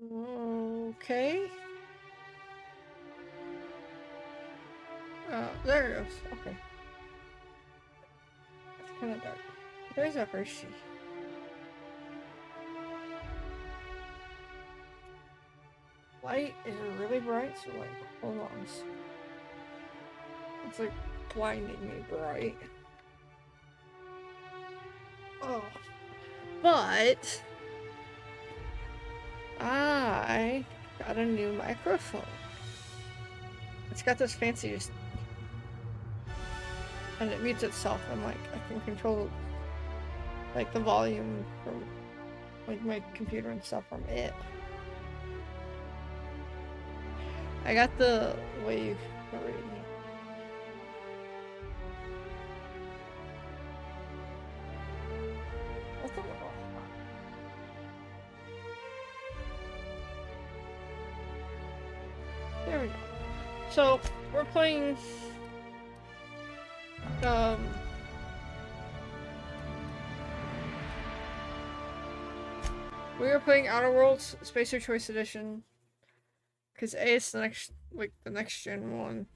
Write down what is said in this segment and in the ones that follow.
Okay. There it goes. Okay. It's kind of dark. There's a Hershey. Light is really bright, so like, hold on. It's like blindingly bright. Oh. But I got a new microphone. It's got this fancy just and it mutes itself and like I can control like the volume from like my computer and stuff from it. I got the wave already. What's the little? There we go. So we're playing we are playing Outer Worlds Spacer Choice Edition because A is the next the next gen one.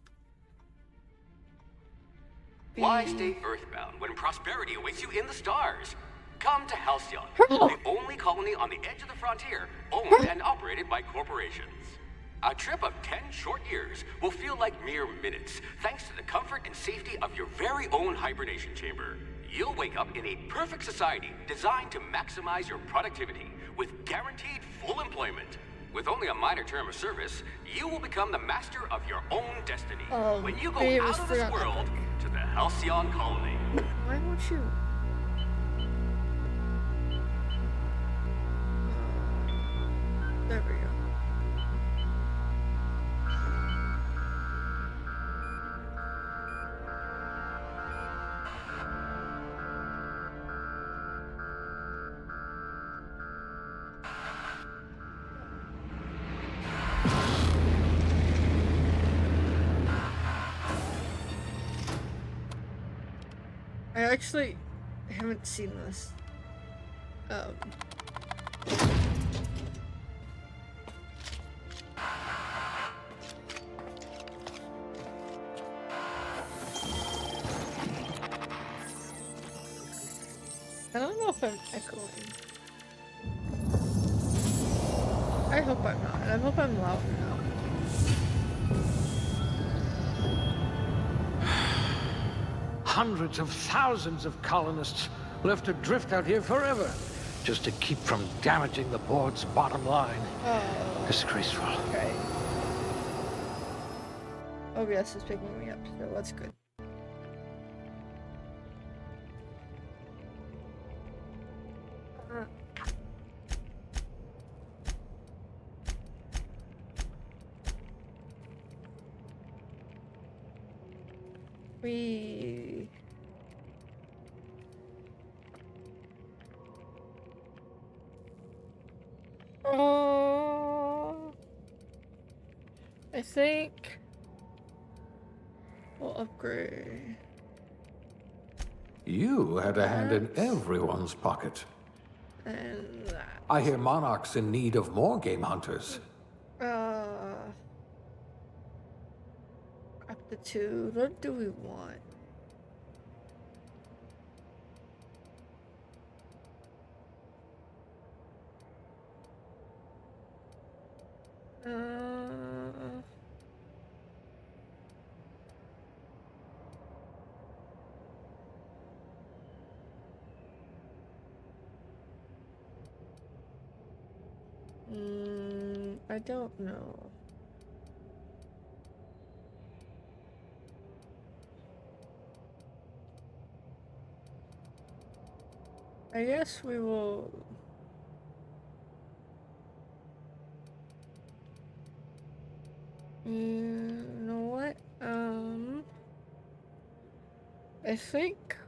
Why stay earthbound when prosperity awaits you in the stars? Come to Halcyon, the only colony on the edge of the frontier, owned and operated by corporations. A trip of 10 short years will feel like mere minutes, thanks to the comfort and safety of your very own hibernation chamber. You'll wake up in a perfect society designed to maximize your productivity with guaranteed full employment. With only a minor term of service, you will become the master of your own destiny when you go out of this world to the Halcyon colony. Why won't you? There we go. I actually haven't seen this. I don't know if I'm echoing. I hope I'm not. I hope I'm loud enough. Hundreds of thousands of colonists left to drift out here forever, just to keep from damaging the board's bottom line. Oh. Disgraceful. Okay. OBS is picking me up, so that's good. We... I think we'll upgrade. You had a hand in everyone's pocket. And that. I hear Monarch's in need of more game hunters. Up to 2. What do we want? I don't know. I guess we will. You know what? I think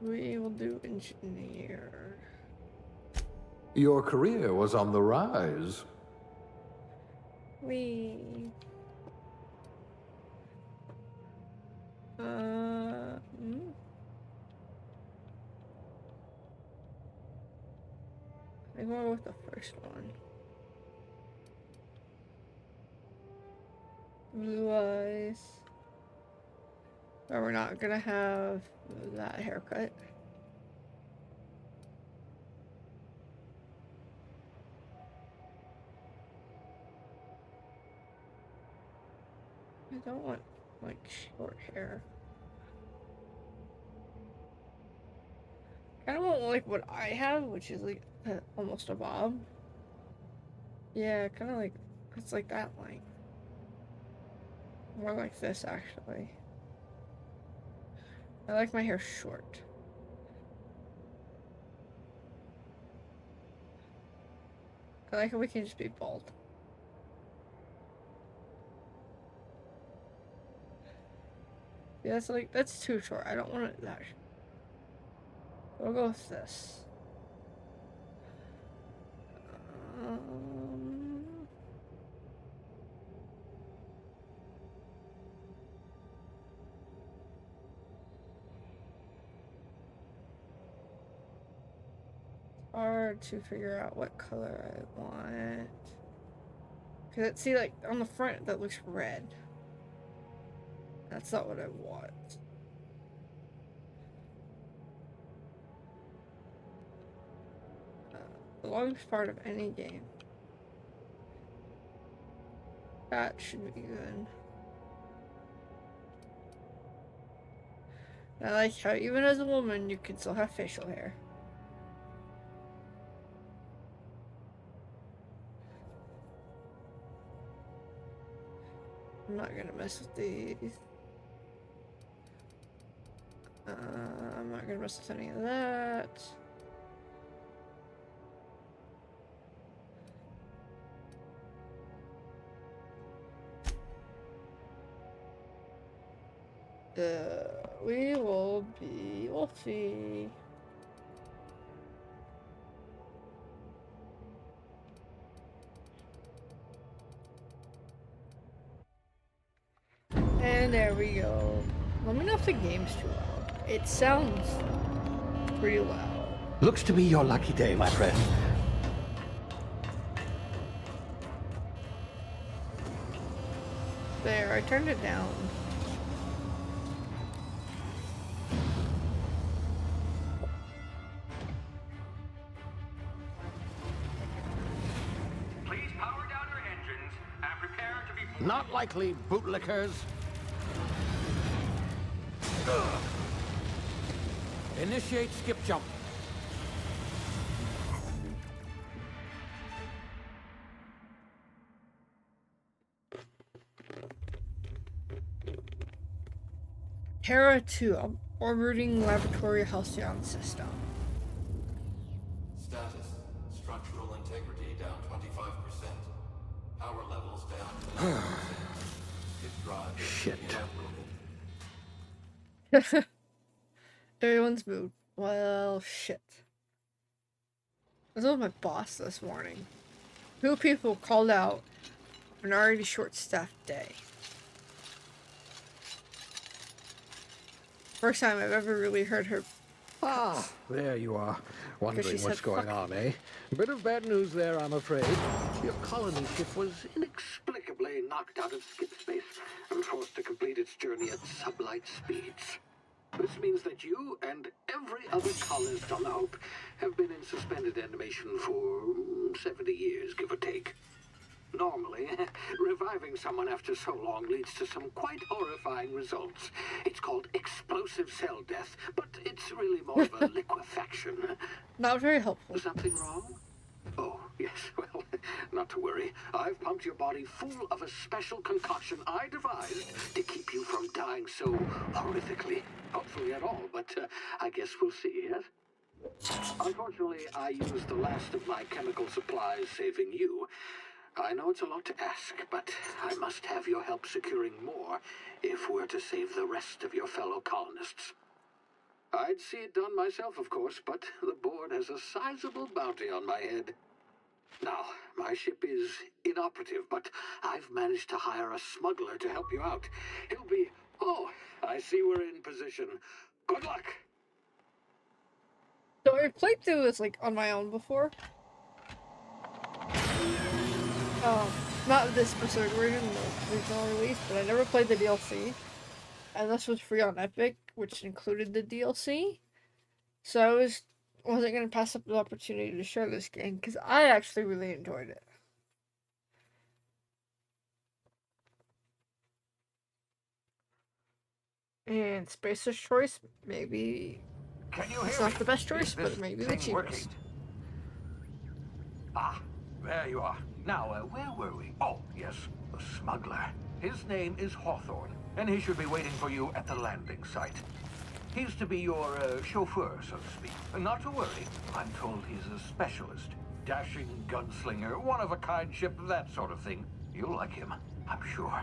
we will do engineer. Your career was on the rise. I go with the first one. Blue eyes. But we're not gonna have that haircut. I don't want like short hair. I don't want like what I have, which is like almost a bob. Yeah, kind of like it's like that length. More like this actually. I like my hair short. I like how we can just be bald. Yeah, that's too short. I don't want it that short. We'll go with this. Hard to figure out what color I want. Cause see, like on the front that looks red. That's not what I want. The longest part of any game. That should be good. I like how even as a woman you can still have facial hair. I'm not gonna mess with these. I'm not gonna mess with any of that. We'll see. And there we go. Let me know if the game's too loud. It sounds pretty loud. Looks to be your lucky day, my friend. There, I turned it down. Please power down your engines and prepare to be... Not likely, bootlickers. Initiate skip jump. Terra 2, orbiting laboratory halcyon system. Status. Structural integrity down 25%. Power levels down 11%. If drive Shit. Everyone's moved. Well, shit. I was with my boss this morning. 2 people called out an already short-staffed day. First time I've ever really heard her. Ah, there you are. Wondering she what's said, going "Fuck." on, eh? Bit of bad news there, I'm afraid. Your colony ship was inexplicably knocked out of skip space and forced to complete its journey at sublight speeds. This means that you and every other colonist on the Hope have been in suspended animation for 70 years, give or take. Normally, reviving someone after so long leads to some quite horrifying results. It's called explosive cell death, but it's really more of a liquefaction. Not very helpful. Something wrong? Oh, yes, well, not to worry. I've pumped your body full of a special concoction I devised to keep you from dying so horrifically. Hopefully at all, but I guess we'll see, yes? Unfortunately, I used the last of my chemical supplies saving you. I know it's a lot to ask, but I must have your help securing more if we're to save the rest of your fellow colonists. I'd see it done myself, of course, but the board has a sizable bounty on my head. Now, my ship is inoperative, but I've managed to hire a smuggler to help you out. He'll be... Oh, I see we're in position. Good luck! So I played through this like on my own before. Um, not this specific version, the original release, but I never played the DLC. And this was free on Epic, which included the DLC. So wasn't gonna pass up the opportunity to share this game because I actually really enjoyed it. And Spacer's Choice, maybe Can you it's hear not me? the best Is choice, this but maybe the thing working? cheapest. Ah, there you are. Now, where were we? Oh, yes, the smuggler. His name is Hawthorne, and he should be waiting for you at the landing site. He's to be your chauffeur, so to speak. Not to worry, I'm told he's a specialist. Dashing gunslinger, one-of-a-kind ship, that sort of thing. You'll like him, I'm sure.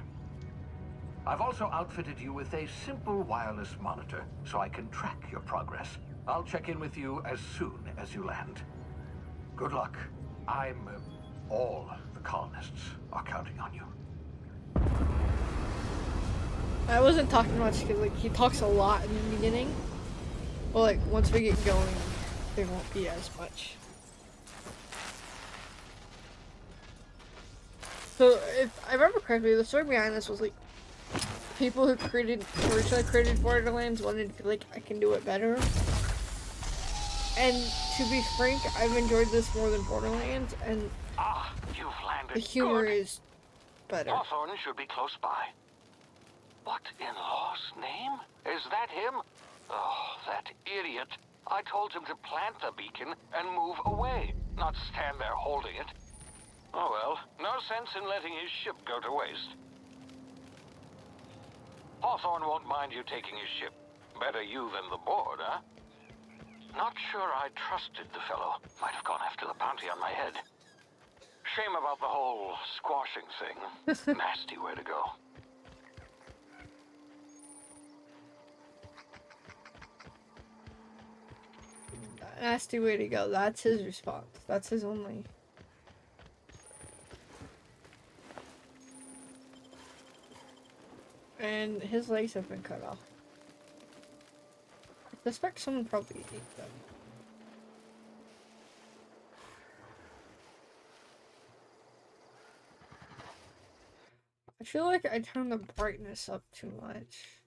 I've also outfitted you with a simple wireless monitor, so I can track your progress. I'll check in with you as soon as you land. Good luck. All the colonists are counting on you. I wasn't talking much because like he talks a lot in the beginning, but like once we get going, there won't be as much. So if I remember correctly, the story behind this was like people who originally created Borderlands wanted to be like, I can do it better. And to be frank, I've enjoyed this more than Borderlands, and You've landed. the humor Good. is better. Hawthorne should be close by. What in law's name? Is that him? Oh, that idiot. I told him to plant the beacon and move away, not stand there holding it. Oh well, no sense in letting his ship go to waste. Hawthorne won't mind you taking his ship. Better you than the board, huh? Not sure I trusted the fellow. Might have gone after the bounty on my head. Shame about the whole squashing thing. Nasty way to go. Nasty way to go. That's his response. That's his only. And his legs have been cut off. I suspect someone probably ate them. I feel like I turned the brightness up too much.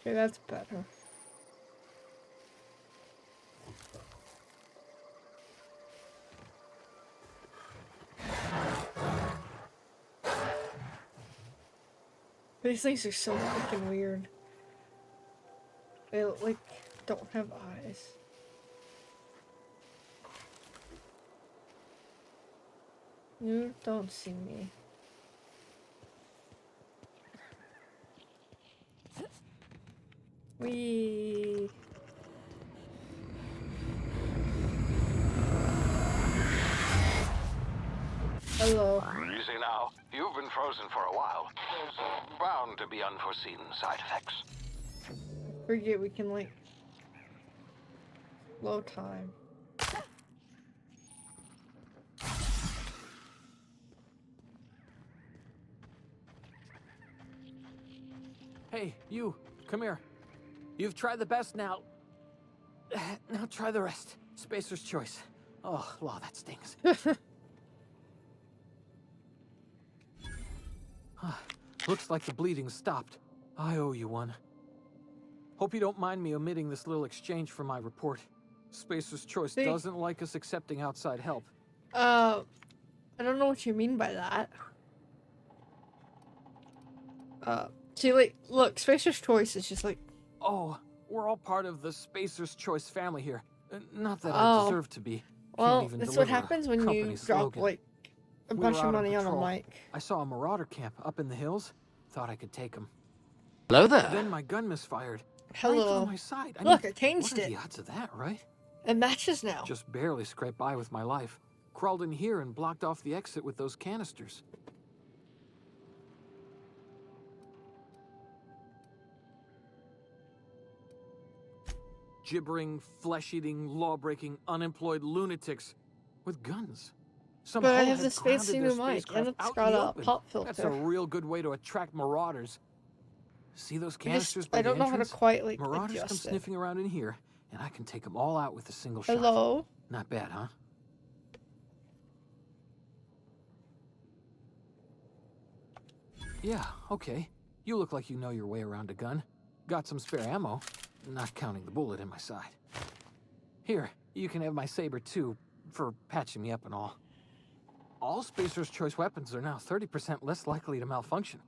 Okay, that's better. These things are so fucking weird. They like don't have eyes. You don't see me. Wee. Hello. Easy now. You've been frozen for a while. There's bound to be unforeseen side effects. Forget we can like slow time. Hey, you, come here. You've tried the best now. Now try the rest. Spacer's choice. Oh, law, that stings. Looks like the bleeding stopped. I owe you one. Hope you don't mind me omitting this little exchange from my report. Spacer's choice doesn't like us accepting outside help. I don't know what you mean by that. See, like, look, Spacer's Choice is just like... Oh, we're all part of the Spacer's Choice family here. Not that Oh. I deserve to be. Well, that's what happens when you drop, like, a bunch of money on a mic. I saw a marauder camp up in the hills. Thought I could take them. Hello there. Then my gun misfired. Hello. Right through my side. Look, I changed what are it. the odds of that, right? It matches now. Just barely scraped by with my life. Crawled in here and blocked off the exit with those canisters. Gibbering, flesh-eating, law-breaking, unemployed lunatics with guns. Some But I hull have had this grounded fancy their new mic, spacecraft and it's out got in the a open. pop That's a filter. real good way to attract marauders. See those canisters by I the don't know how to entrance? quite like Marauders come adjust it. sniffing around in here, and I can take them all out with a single shot. Hello? Not bad, huh? Yeah, okay. You look like you know your way around a gun. Got some spare ammo, not counting the bullet in my side. Here, you can have my saber too, for patching me up and all. All Spacer's Choice weapons are now 30% less likely to malfunction.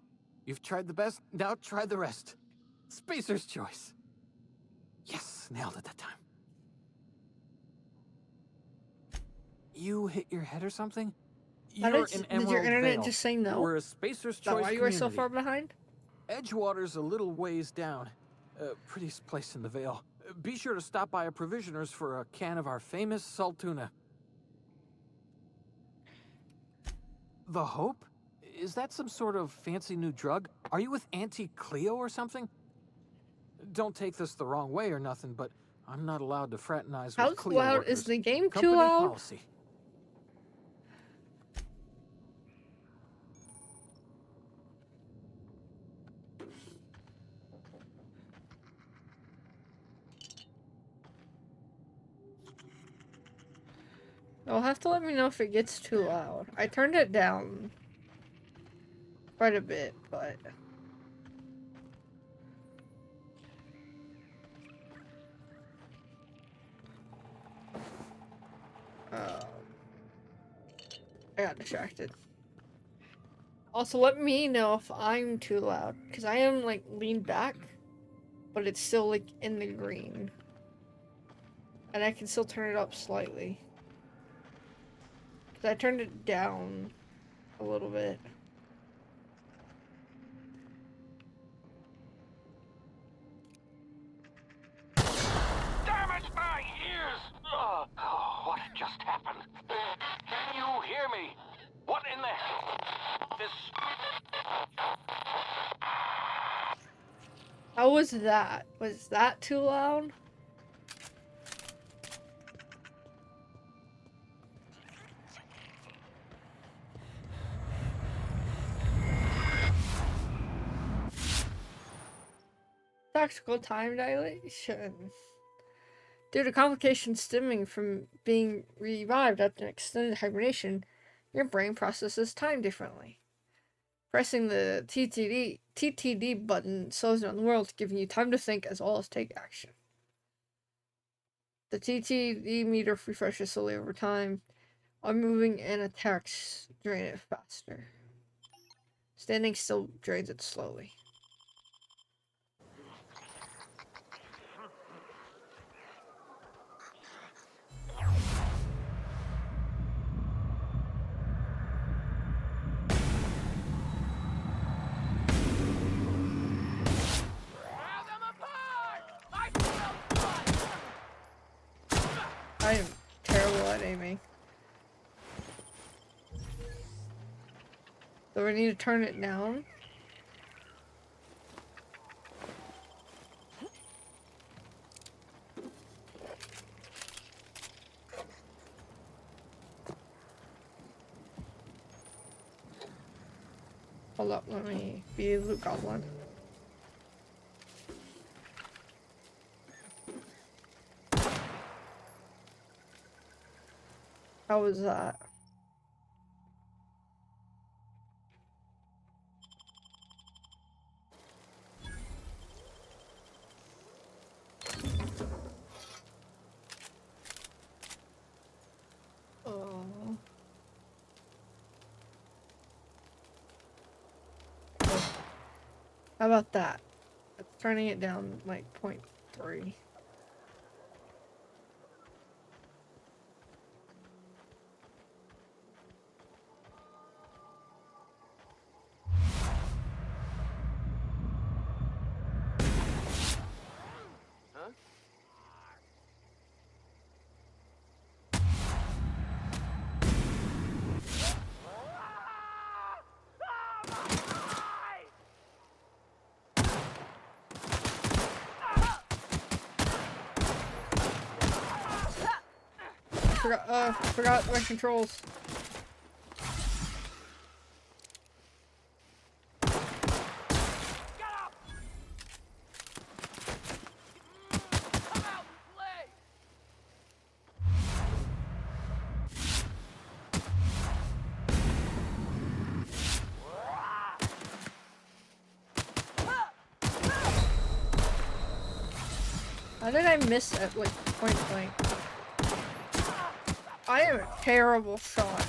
You've tried the best, now try the rest. Spacer's Choice. Yes, nailed it that time. You hit your head or something? You're in Did Emerald your internet Vale. just say no? We're a Spacer's Is that Choice why you were so community. far behind? Edgewater's a little ways down. Prettiest place in the Vale. Be sure to stop by a provisioner's for a can of our famous salt tuna. The Hope? Is that some sort of fancy new drug? Are you with Auntie Cleo or something? Don't take this the wrong way or nothing, but I'm not allowed to fraternize How with Cleo loud workers. is the game? Company Too loud? policy. You'll have to let me know if it gets too loud. I turned it down quite a bit, but... I got distracted. Also, let me know if I'm too loud, because I am, like, leaned back, but it's still, like, in the green. And I can still turn it up slightly. Because I turned it down a little bit. Damn it, my ears! Oh, what just happened? Can you hear me? What in the hell? This... How was that? Was that too loud? Tactical time dilation. Due to complications stemming from being revived after an extended hibernation, your brain processes time differently. Pressing the TTD button slows down the world, giving you time to think as well as take action. The TTD meter refreshes slowly over time. Unmoving and attacks drain it faster. Standing still drains it slowly. I am terrible at aiming. So we need to turn it down. Hold up, let me be a loot goblin. How was that? Oh. How about that? Turning it down like 0.3. Forgot my controls. How did I miss at like point blank? I am a terrible shot.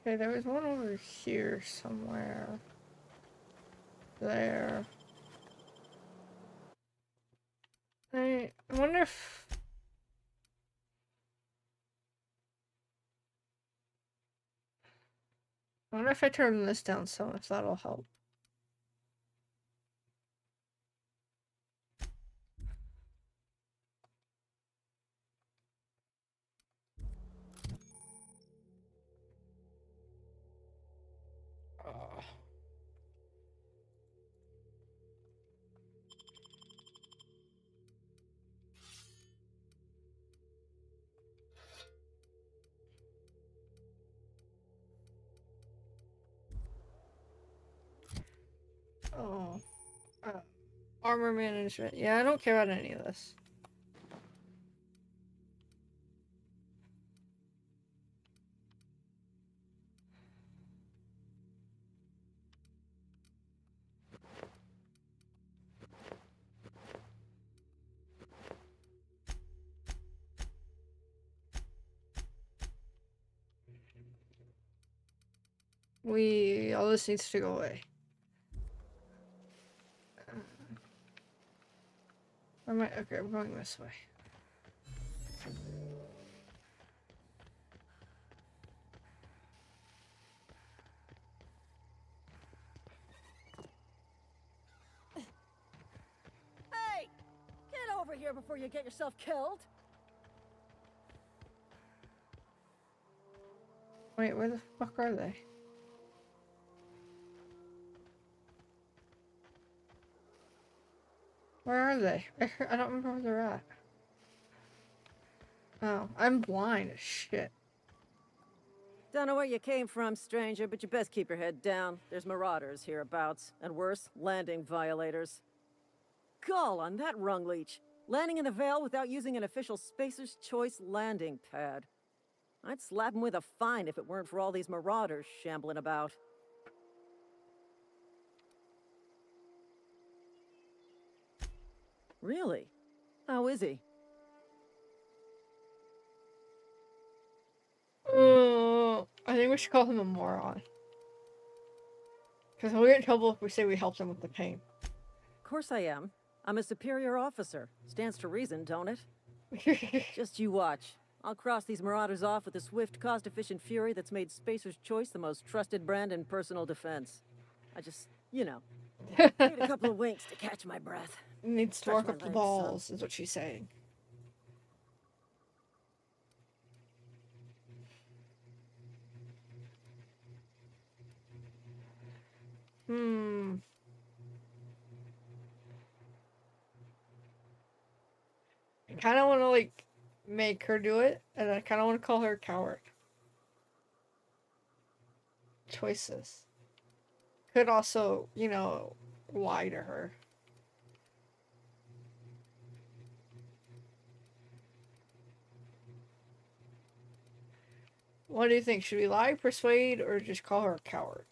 Okay, there was one over here somewhere. There. I wonder if... I wonder if I turn this down some, if that'll help. Oh. Armor management. Yeah, I don't care about any of this. All this needs to go away. Where am I? Okay, we're going this way. Hey! Get over here before you get yourself killed! Wait, where the fuck are they? Where are they? I don't remember where they're at. Oh, I'm blind as shit. Don't know where you came from, stranger, but you best keep your head down. There's marauders hereabouts, and worse, landing violators. Gall on that rung leech. Landing in the Vale without using an official Spacer's Choice landing pad. I'd slap him with a fine if it weren't for all these marauders shambling about. Really? How is he? I think we should call him a moron. Because we'll get in trouble if we say we helped him with the pain. Of course I am. I'm a superior officer. Stands to reason, don't it? Just you watch. I'll cross these marauders off with a swift, cost-efficient fury that's made Spacer's Choice the most trusted brand in personal defense. I just, you know, need a couple of winks to catch my breath. Needs to Touch work my up the legs, balls, son. is what she's saying. I kind of want to, like, make her do it, and I kind of want to call her a coward. Choices. Could also, you know, lie to her. What do you think? Should we lie, persuade, or just call her a coward?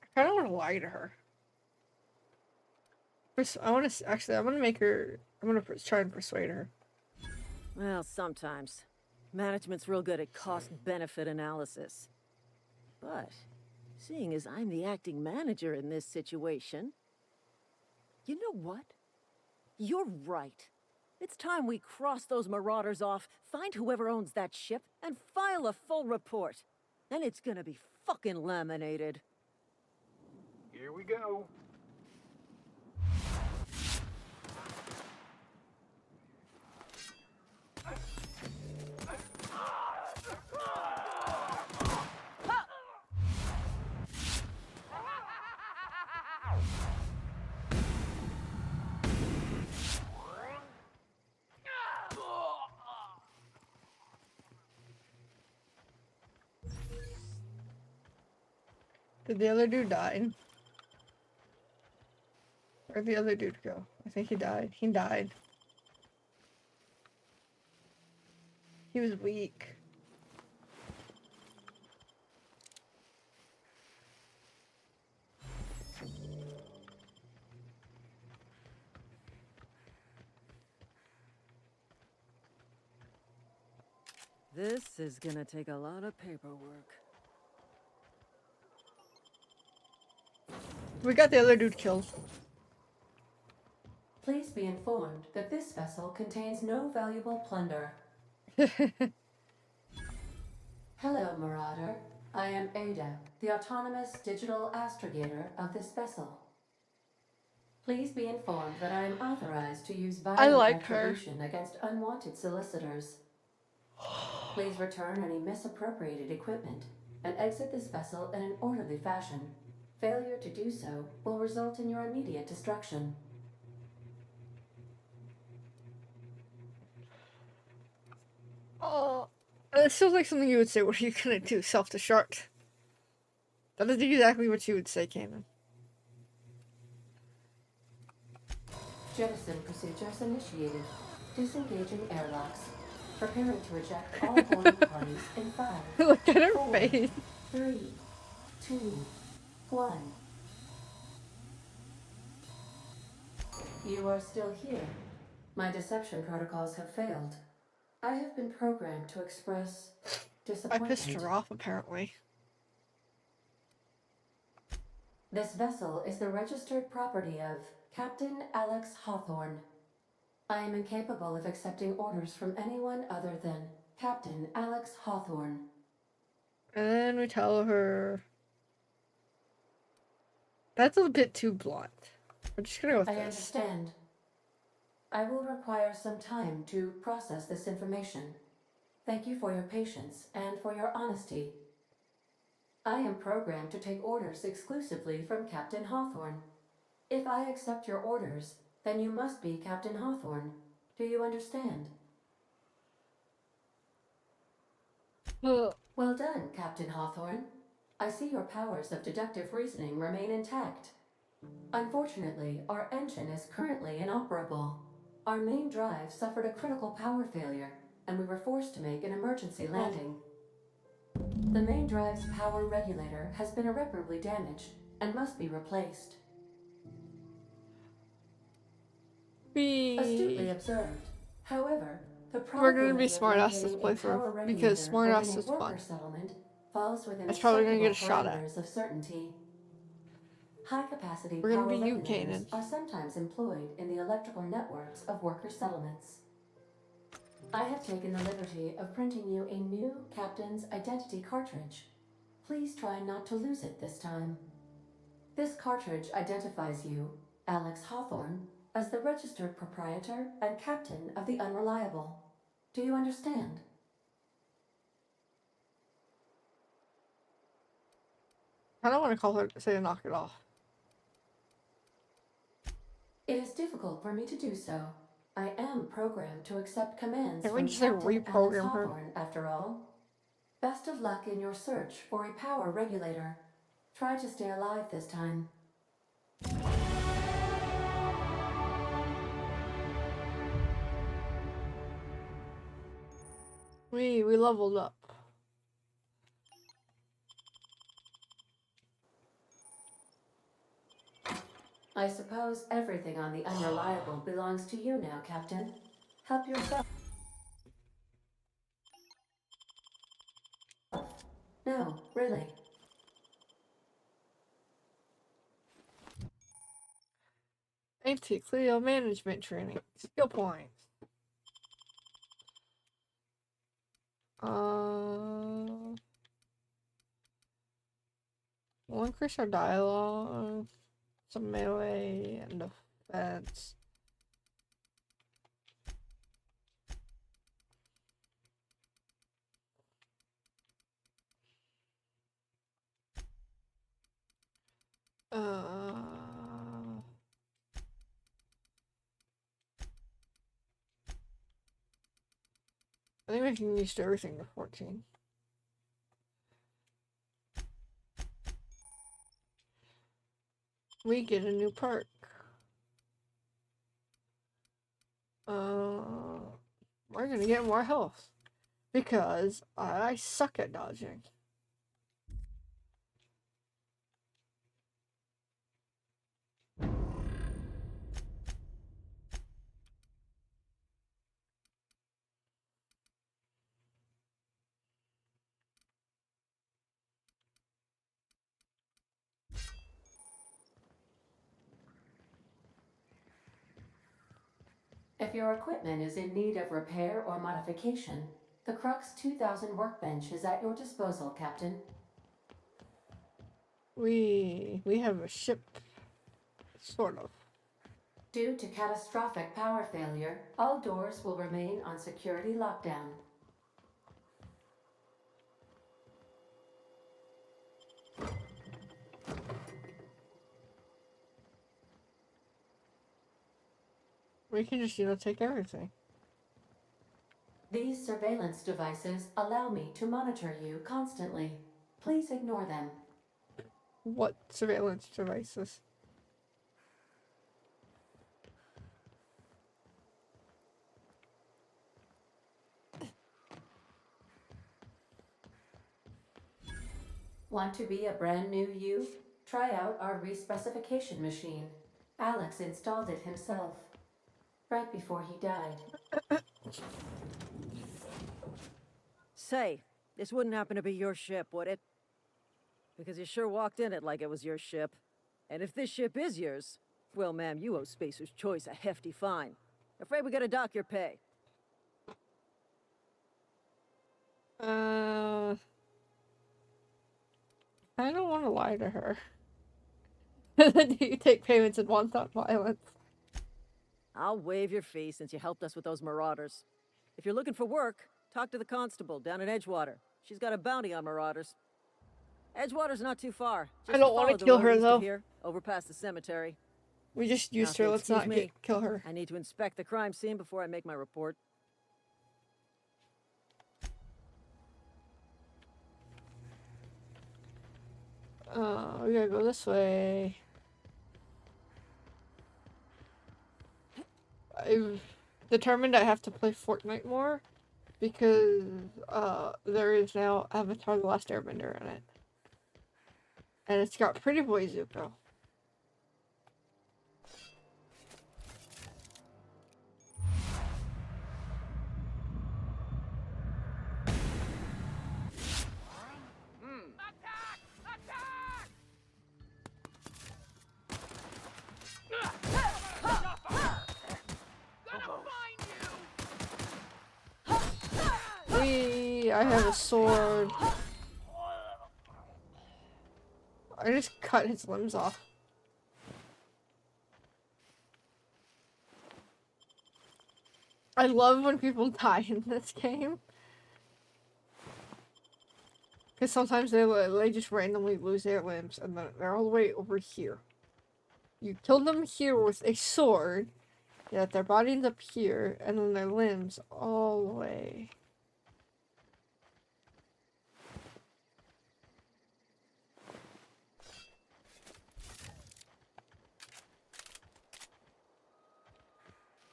I kind of want to lie to her. I want to actually. I'm gonna make her. I'm gonna try and persuade her. Well, sometimes. Management's real good at cost-benefit analysis. But, seeing as I'm the acting manager in this situation... You know what? You're right. It's time we cross those marauders off, find whoever owns that ship, and file a full report. Then it's gonna be fucking laminated. Here we go. Did the other dude die? Where'd the other dude go? I think he died. He died. He was weak. This is gonna take a lot of paperwork. We got the other dude killed. Please be informed that this vessel contains no valuable plunder. Hello, Marauder. I am Ada, the autonomous digital astrogator of this vessel. Please be informed that I am authorized to use violent like her. retribution against unwanted solicitors. Please return any misappropriated equipment and exit this vessel in an orderly fashion. Failure to do so will result in your immediate destruction. Oh, it feels like something you would say. What are you gonna do? Self-destruct? That is exactly what you would say, Kanan. Jettison procedures initiated. Disengaging airlocks. Preparing to eject all boarding parties in 5, Look at her 4, face. 3, 2, 1. You are still here. My deception protocols have failed. I have been programmed to express I disappointment. pissed her off, apparently. This vessel is the registered property of Captain Alex Hawthorne. I am incapable of accepting orders from anyone other than Captain Alex Hawthorne. And then we tell her... That's a bit too blunt. We're just gonna go with I this. understand. I will require some time to process this information. Thank you for your patience and for your honesty. I am programmed to take orders exclusively from Captain Hawthorne. If I accept your orders, then you must be Captain Hawthorne. Do you understand? Well done, Captain Hawthorne. I see your powers of deductive reasoning remain intact. Unfortunately, our engine is currently inoperable. Our main drive suffered a critical power failure, and we were forced to make an emergency landing. The main drive's power regulator has been irreparably damaged and must be replaced. Astutely observed. However, the We're gonna be probability of smartass this locating a power playthrough because regulator smartass within a is fun. worker settlement falls within That's probably gonna get acceptable a shot at. parameters of certainty. High-capacity We're gonna power be you, regulators Kanan. are sometimes employed in the electrical networks of worker settlements. I have taken the liberty of printing you a new captain's identity cartridge. Please try not to lose it this time. This cartridge identifies you, Alex Hawthorne, as the registered proprietor and captain of the Unreliable. Do you understand? I don't want to call her say to knock it off. It is difficult for me to do so. I am programmed to accept commands Can't we from just like Captain Alex reprogram her? Hawthorne, after all. Best of luck in your search for a power regulator. Try to stay alive this time. We leveled up. I suppose everything on the Unreliable belongs to you now, Captain. Help yourself. No, really. Anti-Cleo management training. Skill points. We'll increase our dialogue. Some melee and defense. I think we can use everything to 14. we get a new perk. We're gonna get more health because I suck at dodging. If your equipment is in need of repair or modification, the Crux 2000 workbench is at your disposal, Captain. We have a ship, sort of. Due to catastrophic power failure, all doors will remain on security lockdown. We can just, take everything. These surveillance devices allow me to monitor you constantly. Please ignore them. What surveillance devices? Want to be a brand new you? Try out our respecification machine. Alex installed it himself, right before he died. Say, this wouldn't happen to be your ship, would it? Because you sure walked in it like it was your ship. And if this ship is yours, well, ma'am, you owe Spacer's Choice a hefty fine. Afraid we gotta dock your pay. I don't want to lie to her. Do you take payments in one-shot violence? I'll waive your fee since you helped us with those marauders. If you're looking for work, talk to the constable down in Edgewater. She's got a bounty on marauders. Edgewater's not too far. I don't want to kill her, though. Here, over past the cemetery. We just used her. Now, Let's not kill her. I need to inspect the crime scene before I make my report. We gotta go this way. I've determined I have to play Fortnite more because there is now Avatar: The Last Airbender in it, and it's got Pretty Boy Zuko. I have a sword. I just cut his limbs off. I love when people die in this game. Because sometimes they just randomly lose their limbs and then they're all the way over here. You kill them here with a sword, yet their body ends up here, and then their limbs all the way.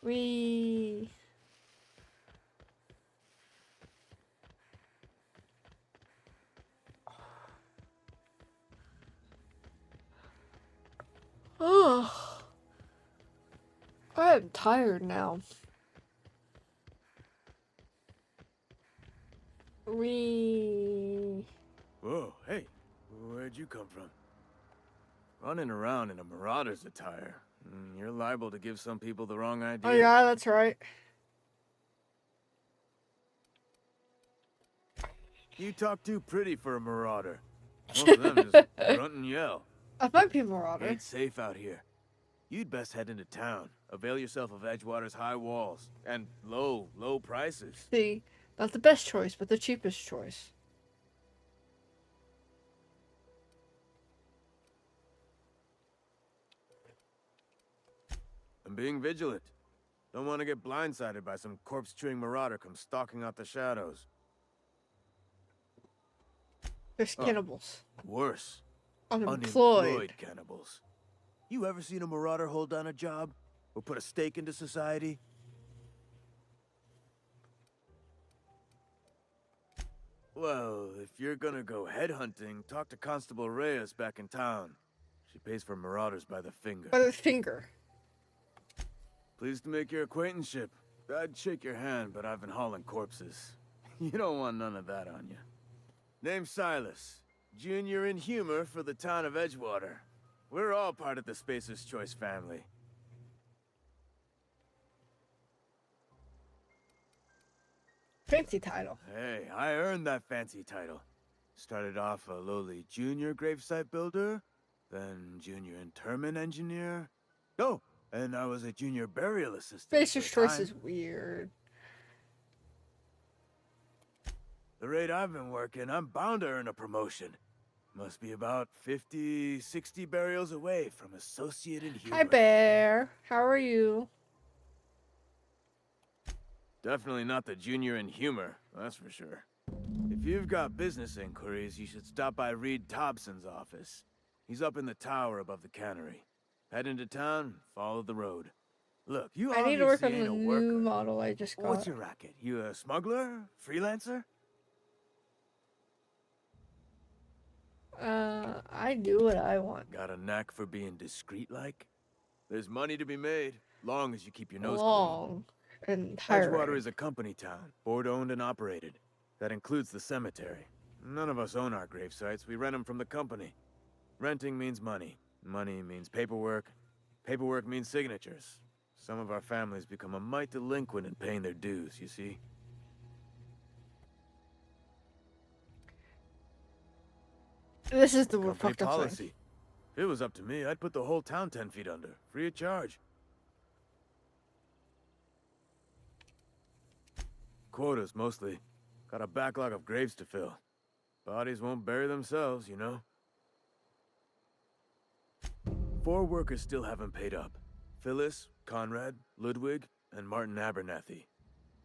We oh, I'm tired now. Whoa, hey, where'd you come from? Running around in a marauder's attire. You're liable to give some people the wrong idea. Oh yeah, that's right. You talk too pretty for a marauder. Most of them just grunt and yell. I might be a marauder. Ain't safe out here. You'd best head into town. Avail yourself of Edgewater's high walls and low prices. See, not the best choice, but the cheapest choice. I'm being vigilant. Don't want to get blindsided by some corpse-chewing marauder come stalking out the shadows. There's cannibals. Worse. Unemployed. Unemployed cannibals. You ever seen a marauder hold down a job? Or put a stake into society? Well, if you're gonna go headhunting, talk to Constable Reyes back in town. She pays for marauders by the finger. By the finger. Pleased to make your acquaintanceship. I'd shake your hand, but I've been hauling corpses. You don't want none of that on you. Name's Silas. Junior in humor for the town of Edgewater. We're all part of the Spacer's Choice family. Fancy title. Hey, I earned that fancy title. Started off a lowly junior gravesite builder, then junior interment engineer. Oh, and I was a junior burial assistant. Spacer's Choice is weird. The rate I've been working, I'm bound to earn a promotion. Must be about 50, 60 burials away from associate in humor. Hi, Bear. How are you? Definitely not the junior in humor, that's for sure. If you've got business inquiries, you should stop by Reed Thompson's office. He's up in the tower above the cannery. Head into town, follow the road. Look, you I need to work on obviously the ain't a new worker. model I just got. What's your racket? You a smuggler? Freelancer? I do what I want. Got a knack for being discreet-like? There's money to be made, long as you keep your nose Long and clean. Edgewater tiring. is a company town, board-owned and operated. That includes the cemetery. None of us own our grave sites, we rent them from the company. Renting means money. Money means paperwork. Paperwork means signatures. Some of our families become a mite delinquent in paying their dues, you see? This is the Company fucked up thing. policy. If it was up to me, I'd put the whole town 10 feet under, free of charge. Quotas, mostly. Got a backlog of graves to fill. Bodies won't bury themselves, you know? 4 workers still haven't paid up. Phyllis, Conrad, Ludwig, and Martin Abernathy.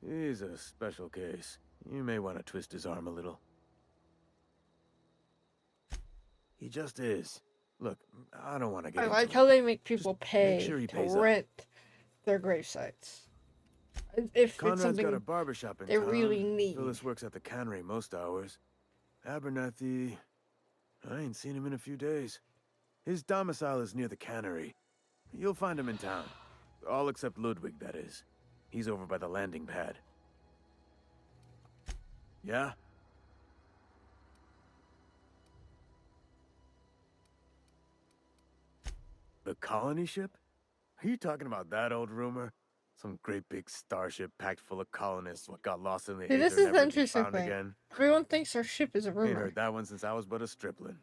He's a special case. You may want to twist his arm a little. He just is. Look, I don't want to get I into like it. how they make people Just pay make sure he to pays up. rent their grave sites. If Conrad's it's got a something barbershop in they town. really need. Phyllis works at the cannery most hours. Abernathy... I ain't seen him in a few days. His domicile is near the cannery. You'll find him in town. All except Ludwig, that is. He's over by the landing pad. Yeah? The colony ship? Are you talking about that old rumor? Some great big starship packed full of colonists what got lost in the See, ether, this is never the to be interesting found thing. again? Everyone thinks our ship is a Ain't rumor. heard that one since I was but a stripling.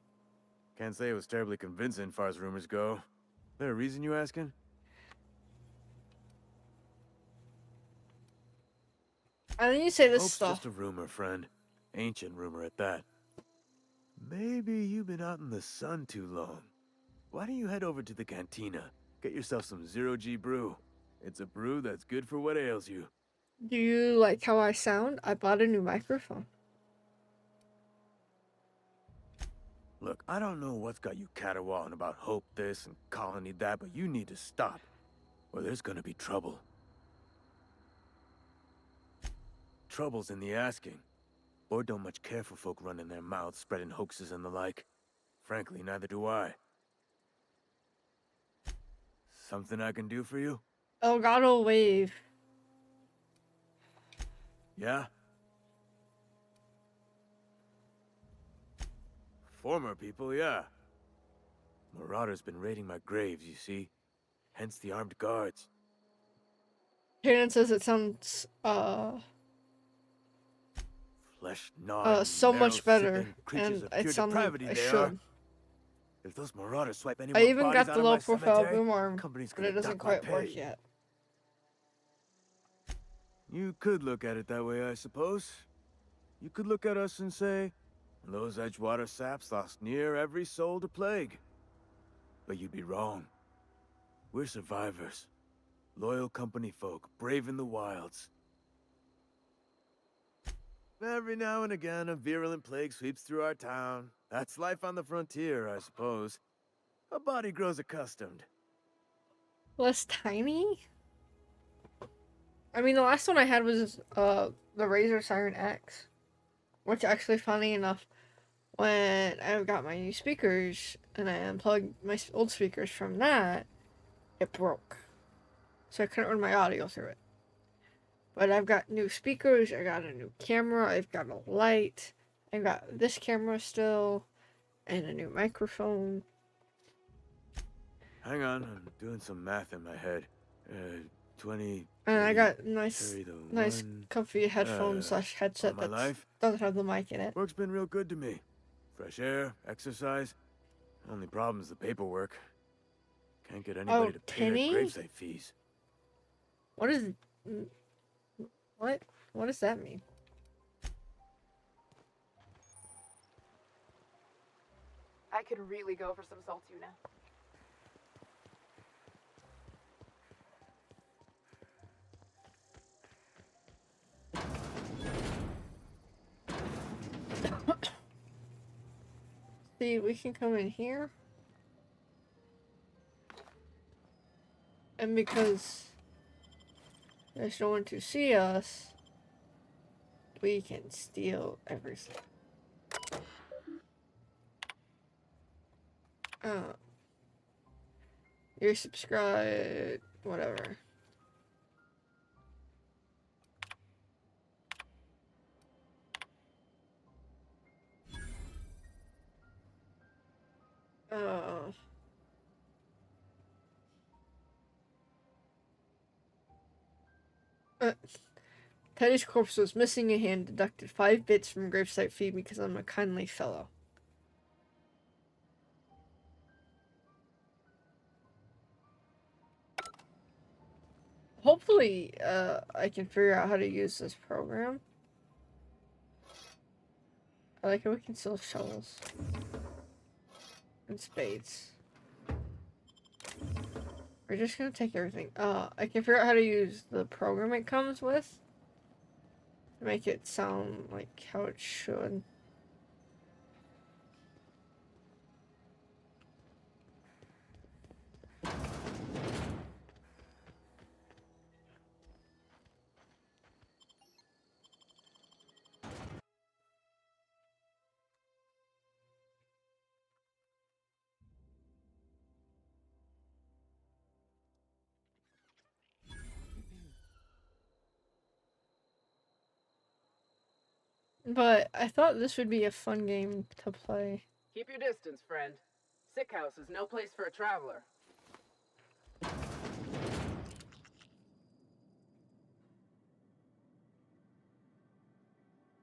Can't say it was terribly convincing, far as rumors go. There a reason you asking? And then you say this Hope's stuff. just a rumor, friend. Ancient rumor at that. Maybe you've been out in the sun too long. Why don't you head over to the cantina? Get yourself some zero-G brew. It's a brew that's good for what ails you. Do you like how I sound? I bought a new microphone. Look, I don't know what's got you caterwauling about hope this and colony that, but you need to stop, or there's gonna be trouble. Trouble's in the asking. Board don't much care for folk running their mouths, spreading hoaxes and the like. Frankly, neither do I. Something I can do for you? Elgato wave. Yeah? Former people, yeah. Marauders been raiding my graves, you see. Hence the armed guards. Kaden says it sounds Flesh gnawing, so much better, narrow-sipping creatures and of it pure sounds like depravity I they are. should. If those marauders swipe any I more even bodies got out the of low my profile cemetery, boom arm, company's but gonna it doesn't dock my quite work pay. yet. You could look at it that way, I suppose. You could look at us and say, those Edgewater saps lost near every soul to plague. But you'd be wrong. We're survivors. Loyal company folk, brave in the wilds. Every now and again, a virulent plague sweeps through our town. That's life on the frontier, I suppose. A body grows accustomed. Less tiny? I mean, the last one I had was the Razer Siren X, which actually, funny enough, when I got my new speakers and I unplugged my old speakers from that, it broke. So I couldn't run my audio through it. But I've got new speakers, I got a new camera, I've got a light, I've got this camera still, and a new microphone. Hang on, I'm doing some math in my head. 20. And I 30, got nice, carry the nice, one. comfy headphones slash All headset my that life, doesn't have the mic in it. work's been real good to me. Fresh air, exercise. Only problem is the paperwork. Can't get anybody to pay their Tinny? gravesite fees. What is... What? What does that mean? I could really go for some salt tuna. See, we can come in here. And because there's no one to see us, we can steal everything. You're subscribed, whatever. Teddy's corpse was missing a hand, deducted 5 bits from gravesite fee because I'm a kindly fellow. Hopefully, I can figure out how to use this program. I like how we can sell shovels. And spades. We're just gonna take everything. I can figure out how to use the program it comes with. To make it sound like how it should. But I thought this would be a fun game to play. Keep your distance, friend. Sick house is no place for a traveler.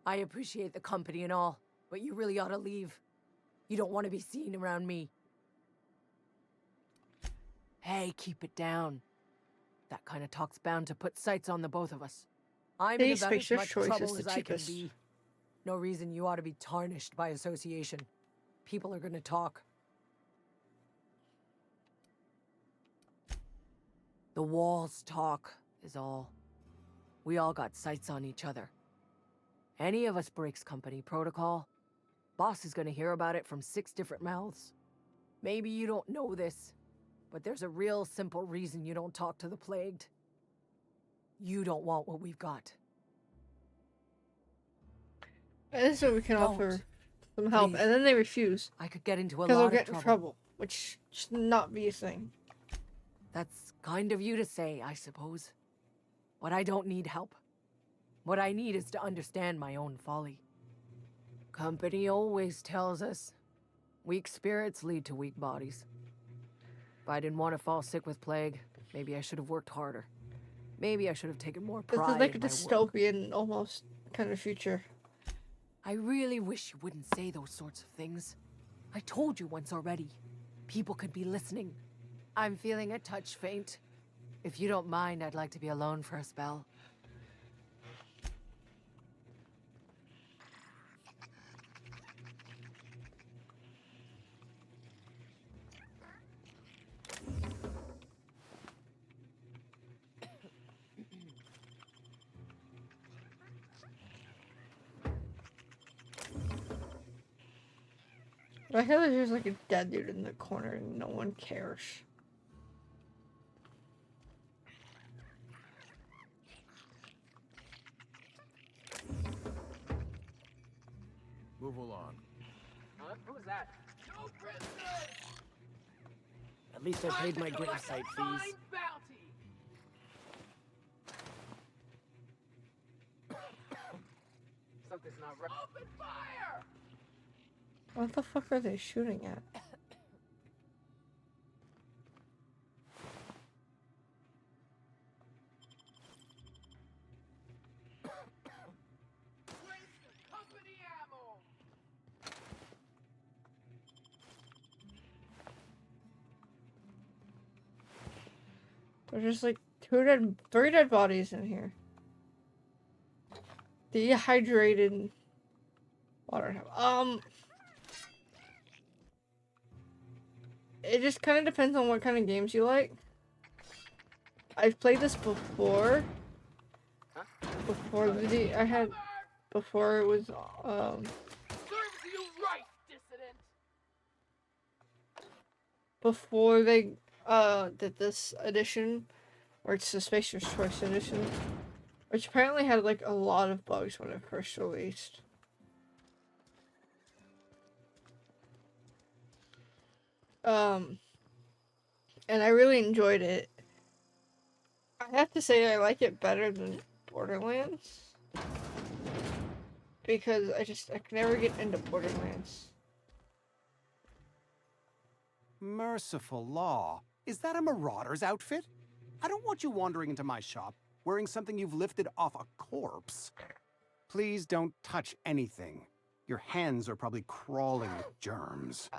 I appreciate the company and all, but you really ought to leave. You don't want to be seen around me. Hey, keep it down. That kind of talk's bound to put sights on the both of us. I'm in about as much trouble as I can be. No reason you ought to be tarnished by association. People are gonna talk. The walls talk, is all. We all got sights on each other. Any of us breaks company protocol, boss is gonna hear about it from 6 different mouths. Maybe you don't know this, but there's a real simple reason you don't talk to the plagued. You don't want what we've got. This is what we can offer some help, and then they refuse. I could get into a lot because of they'll get in trouble, which should not be a thing. That's kind of you to say, I suppose. But I don't need help. What I need is to understand my own folly. Company always tells us, weak spirits lead to weak bodies. If I didn't want to fall sick with plague, maybe I should have worked harder. Maybe I should have taken more pride in my work. It's like a dystopian, almost, kind of future. I really wish you wouldn't say those sorts of things. I told you once already. People could be listening. I'm feeling a touch faint. If you don't mind, I'd like to be alone for a spell. I hear there's like a dead dude in the corner and no one cares. Move along. Huh? Who's that? No prisoners! At least I paid my gravesite fees. Bounty! Something's not right. Open fire! What the fuck are they shooting at? Waste of company ammo! There's just like three dead bodies in here. Dehydrated water. It just kind of depends on what kind of games you like. I've played this before. Before before it was Serves you right, dissident! before they did this edition, or it's the Spacer's Choice edition, which apparently had like a lot of bugs when it first released. And I really enjoyed it. I have to say I like it better than Borderlands. Because I can never get into Borderlands. Merciful law. Is that a marauder's outfit? I don't want you wandering into my shop wearing something you've lifted off a corpse. Please don't touch anything. Your hands are probably crawling with germs.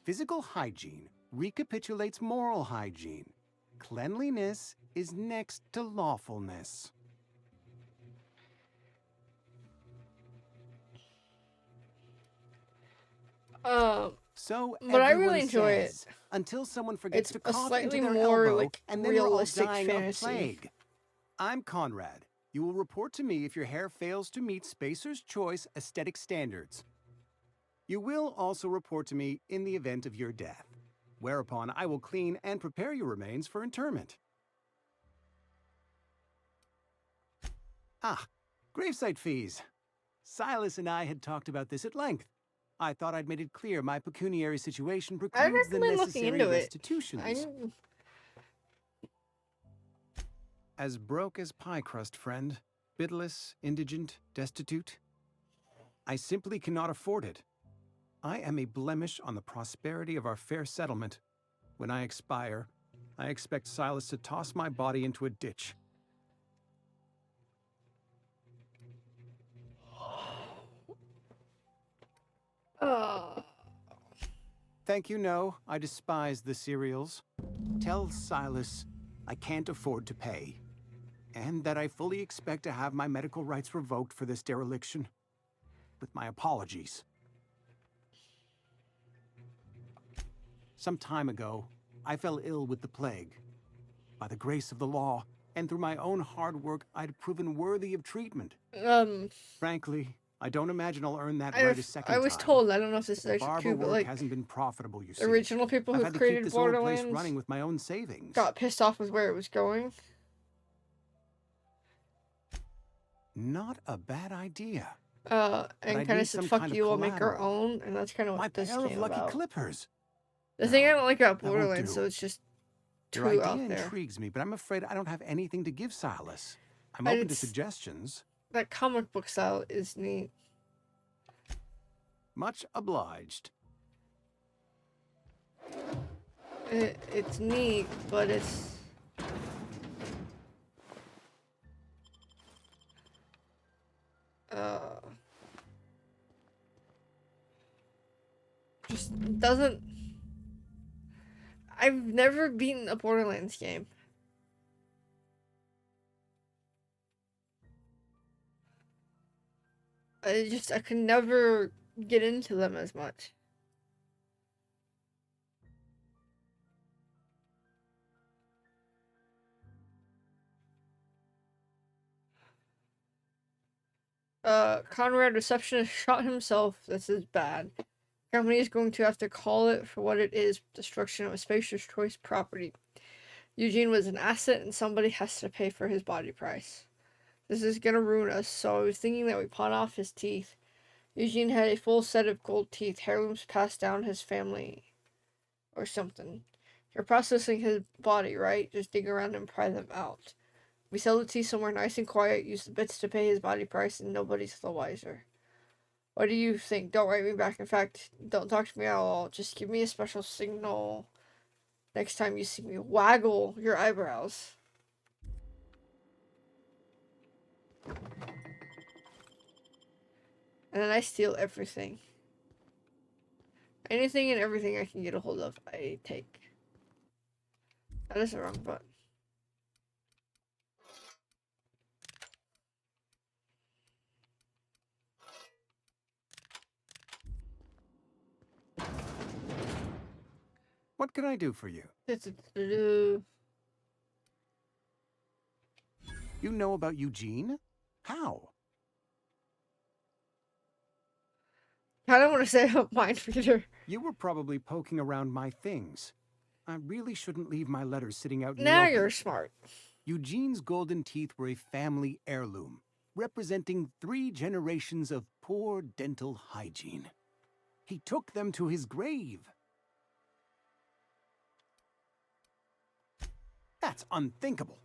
Physical hygiene recapitulates moral hygiene. Cleanliness is next to lawfulness. So but I really everyone enjoy says, until someone forgets It's to a cough slightly into their more, elbow, like, and then we're all realistic dying fantasy. of plague. I'm Conrad. You will report to me if your hair fails to meet Spacer's Choice aesthetic standards. You will also report to me in the event of your death, whereupon I will clean and prepare your remains for interment. Ah, gravesite fees. Silas and I had talked about this at length. I thought I'd made it clear my pecuniary situation I precludes the recommend looking necessary into it. restitutions. As broke as pie crust, friend. Bitless, indigent, destitute. I simply cannot afford it. I am a blemish on the prosperity of our fair settlement. When I expire, I expect Silas to toss my body into a ditch. Thank you, no. I despise the cereals. Tell Silas I can't afford to pay, and that I fully expect to have my medical rights revoked for this dereliction. With my apologies. Some time ago, I fell ill with the plague. By the grace of the law, and through my own hard work, I'd proven worthy of treatment. Frankly, I don't imagine I'll earn that right a second time. I was told, I don't know if this is actually Barber true, but work like, hasn't been profitable, you see. the original people I've who had to keep created this old place Borderlands running with my own savings. got pissed off with where it was going. Not a bad idea. And kind of said, fuck you, we'll make our collateral. own, and that's kind of what My this pair of came lucky about. clippers. The thing I don't like about that won't Borderlands, do. so it's just Your too idea out there. intrigues me, but I'm afraid I don't have anything to give Silas. I'm And open to it's- suggestions. That comic book style is neat. Much obliged. It's neat, but it's... just doesn't... I've never beaten a Borderlands game. I could never get into them as much. Conrad, receptionist, shot himself. This is bad. The company is going to have to call it for what it is, destruction of a Spacer's Choice property. Eugene was an asset and somebody has to pay for his body price. This is gonna ruin us, so I was thinking that we pawn off his teeth. Eugene had a full set of gold teeth, heirlooms passed down his family or something. You're processing his body, right? Just dig around and pry them out. We sell the teeth somewhere nice and quiet, use the bits to pay his body price, and nobody's the wiser. What do you think? Don't write me back. In fact, don't talk to me at all. Just give me a special signal next time you see me. Waggle your eyebrows. And then I steal everything. Anything and everything I can get a hold of, I take. That is the wrong button. What can I do for you? You know about Eugene? How? I don't want to say I'm mind reader. You were probably poking around my things. I really shouldn't leave my letters sitting out in Now the open. you're smart. Eugene's golden teeth were a family heirloom, representing 3 generations of poor dental hygiene. He took them to his grave. That's unthinkable.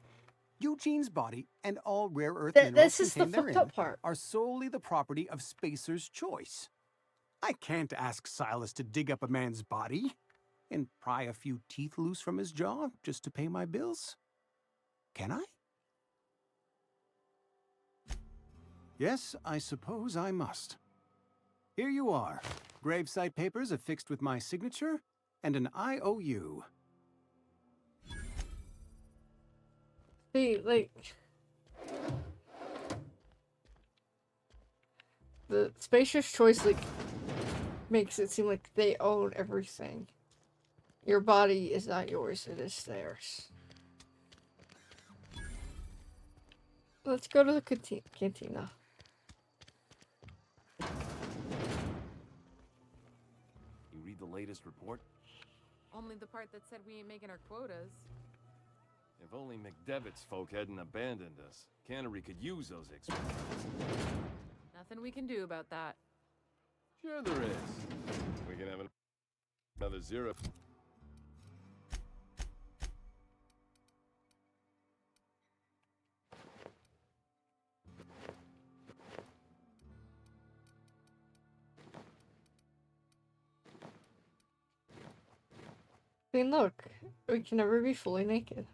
Eugene's body and all rare earth minerals This is the contained fucked therein up part. are solely the property of Spacer's Choice. I can't ask Silas to dig up a man's body and pry a few teeth loose from his jaw just to pay my bills. Can I? Yes, I suppose I must. Here you are. Gravesite papers affixed with my signature and an IOU. See, like, the Spacer's Choice, like, makes it seem like they own everything. Your body is not yours, it is theirs. Let's go to the cantina. You read the latest report? Only the part that said we ain't making our quotas. If only McDevitt's folk hadn't abandoned us. Cannery could use those extra. Nothing we can do about that. Sure there is. We can have another zero. I mean, look, we can never be fully naked.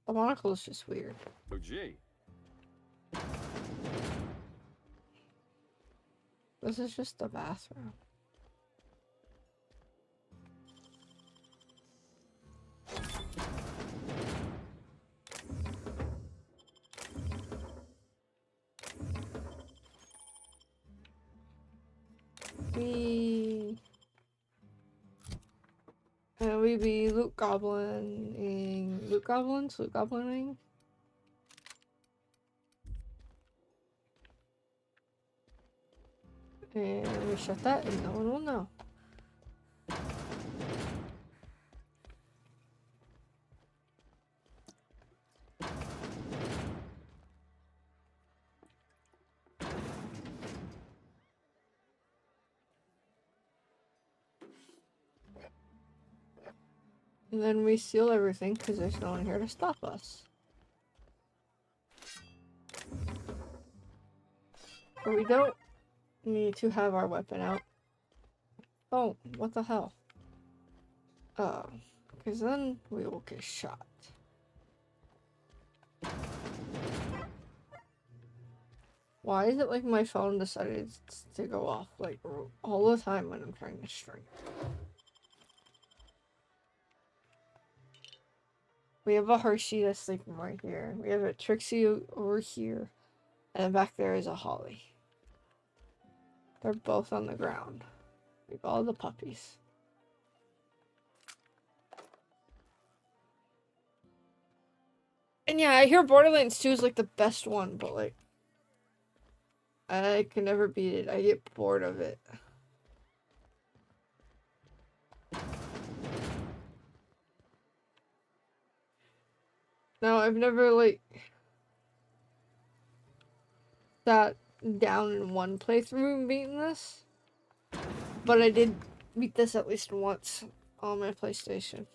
The monocle is just weird. Oh, gee. This is just the bathroom. We be loot goblining. Loot goblins? Loot goblining? And we shut that and no one will know. And then we seal everything because there's no one here to stop us. But we don't need to have our weapon out. Oh, what the hell? Because then we will get shot. Why is it like my phone decided to go off like all the time when I'm trying to stream? We have a Hershey that's sleeping right here. We have a Trixie over here. And back there is a Holly. They're both on the ground. We have all the puppies. And yeah, I hear Borderlands 2 is like the best one, but like I can never beat it. I get bored of it. No, I've never, like, sat down in one playthrough and beaten this. But I did beat this at least once on my PlayStation.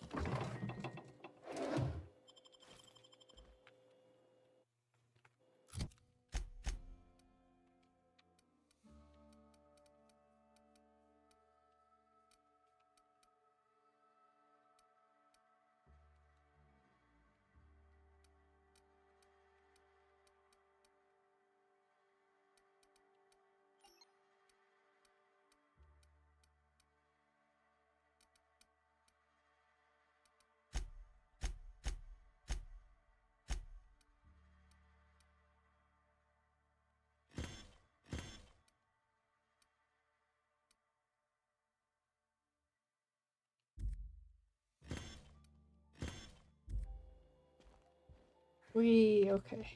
Okay.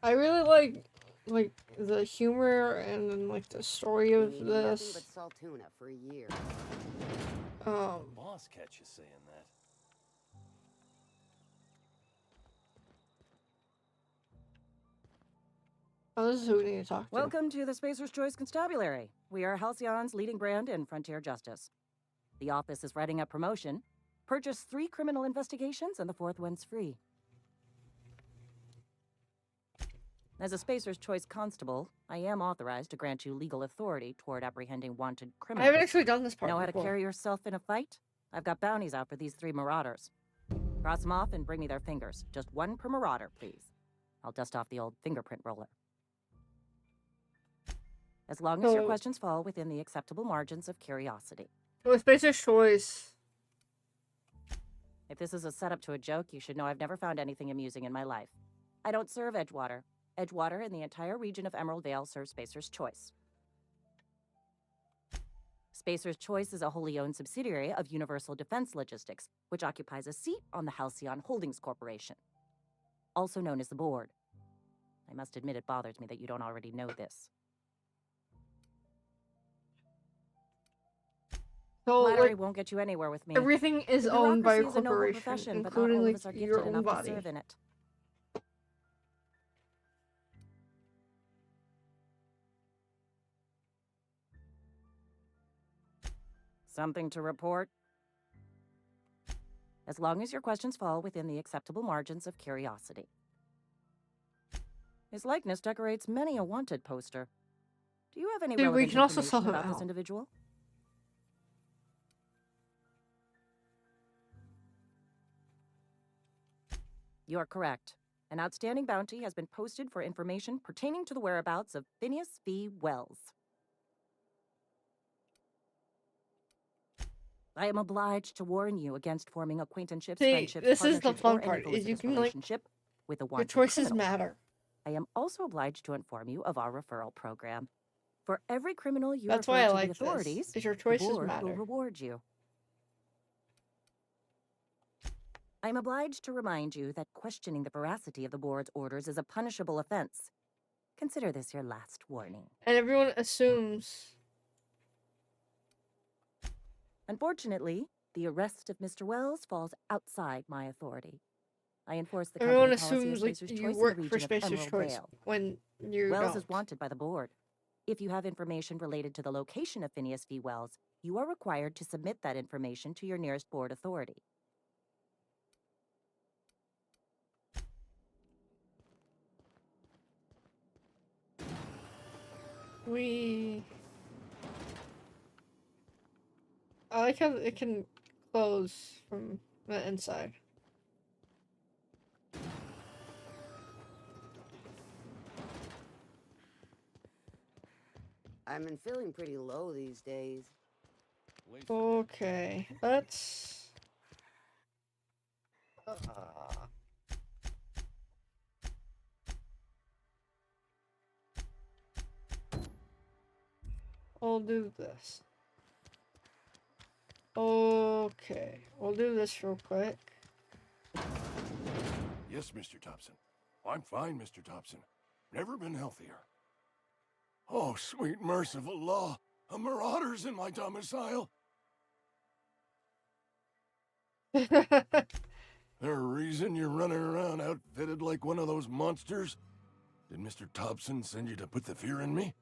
I really like the humor and then like the story of Eating nothing this. but salt tuna for a year. Boss catch you saying that. Oh, this is who we need to talk to. Welcome to the Spacer's Choice Constabulary. We are Halcyon's leading brand in frontier justice. The office is writing up promotion. Purchase 3 criminal investigations and the 4th one's free. As a Spacer's Choice constable, I am authorized to grant you legal authority toward apprehending wanted I criminals. haven't actually done this part Know how before. to carry yourself in a fight? I've got bounties out for these 3 marauders. Cross them off and bring me their fingers. Just 1 per marauder, please. I'll dust off the old fingerprint roller. As long as your questions fall within the acceptable margins of curiosity. With Spacer's Choice. If this is a setup to a joke, you should know I've never found anything amusing in my life. I don't serve Edgewater. Edgewater and the entire region of Emerald Vale serve Spacer's Choice. Spacer's Choice is a wholly owned subsidiary of Universal Defense Logistics, which occupies a seat on the Halcyon Holdings Corporation, also known as the Board. I must admit it bothers me that you don't already know this. So, Flattery like, won't get you anywhere with me. everything is The owned by a bureaucracy is noble corporation, profession, but not including all of like us are your gifted own enough body. to serve in it. Something to report? As long as your questions fall within the acceptable margins of curiosity. His likeness decorates many a wanted poster. Do you have any Dude, we relevant can also information sell him about this out. individual? You are correct. An outstanding bounty has been posted for information pertaining to the whereabouts of Phineas V. Wells. I am obliged to warn you against forming acquaintanceships, See, friendships, this is the partnerships, fun or any part, is you felicitous can, like, relationship with a your wanted choices criminal. matter. I am also obliged to inform you of our referral program. For every criminal you That's refer why I to like the this, authorities, is your the choices board matter. will reward you. I am obliged to remind you that questioning the veracity of the board's orders is a punishable offense. Consider this your last warning. And everyone assumes. Unfortunately, the arrest of Mr. Wells falls outside my authority. I enforce the Everyone company policy of assumes like Spacer's you Choice in the work for region of Spacer's Emerald Choice Vale. when you Wells don't. is wanted by the board. If you have information related to the location of Phineas V. Wells, you are required to submit that information to your nearest board authority. I like how it can close from the inside. I've been feeling pretty low these days. Okay, let's. I'll do this. Okay, we'll do this real quick. Yes, Mr. Thompson. I'm fine, Mr. Thompson. Never been healthier. Oh, sweet merciful law. A marauder's in my domicile. There a reason you're running around outfitted like one of those monsters? Did Mr. Thompson send you to put the fear in me?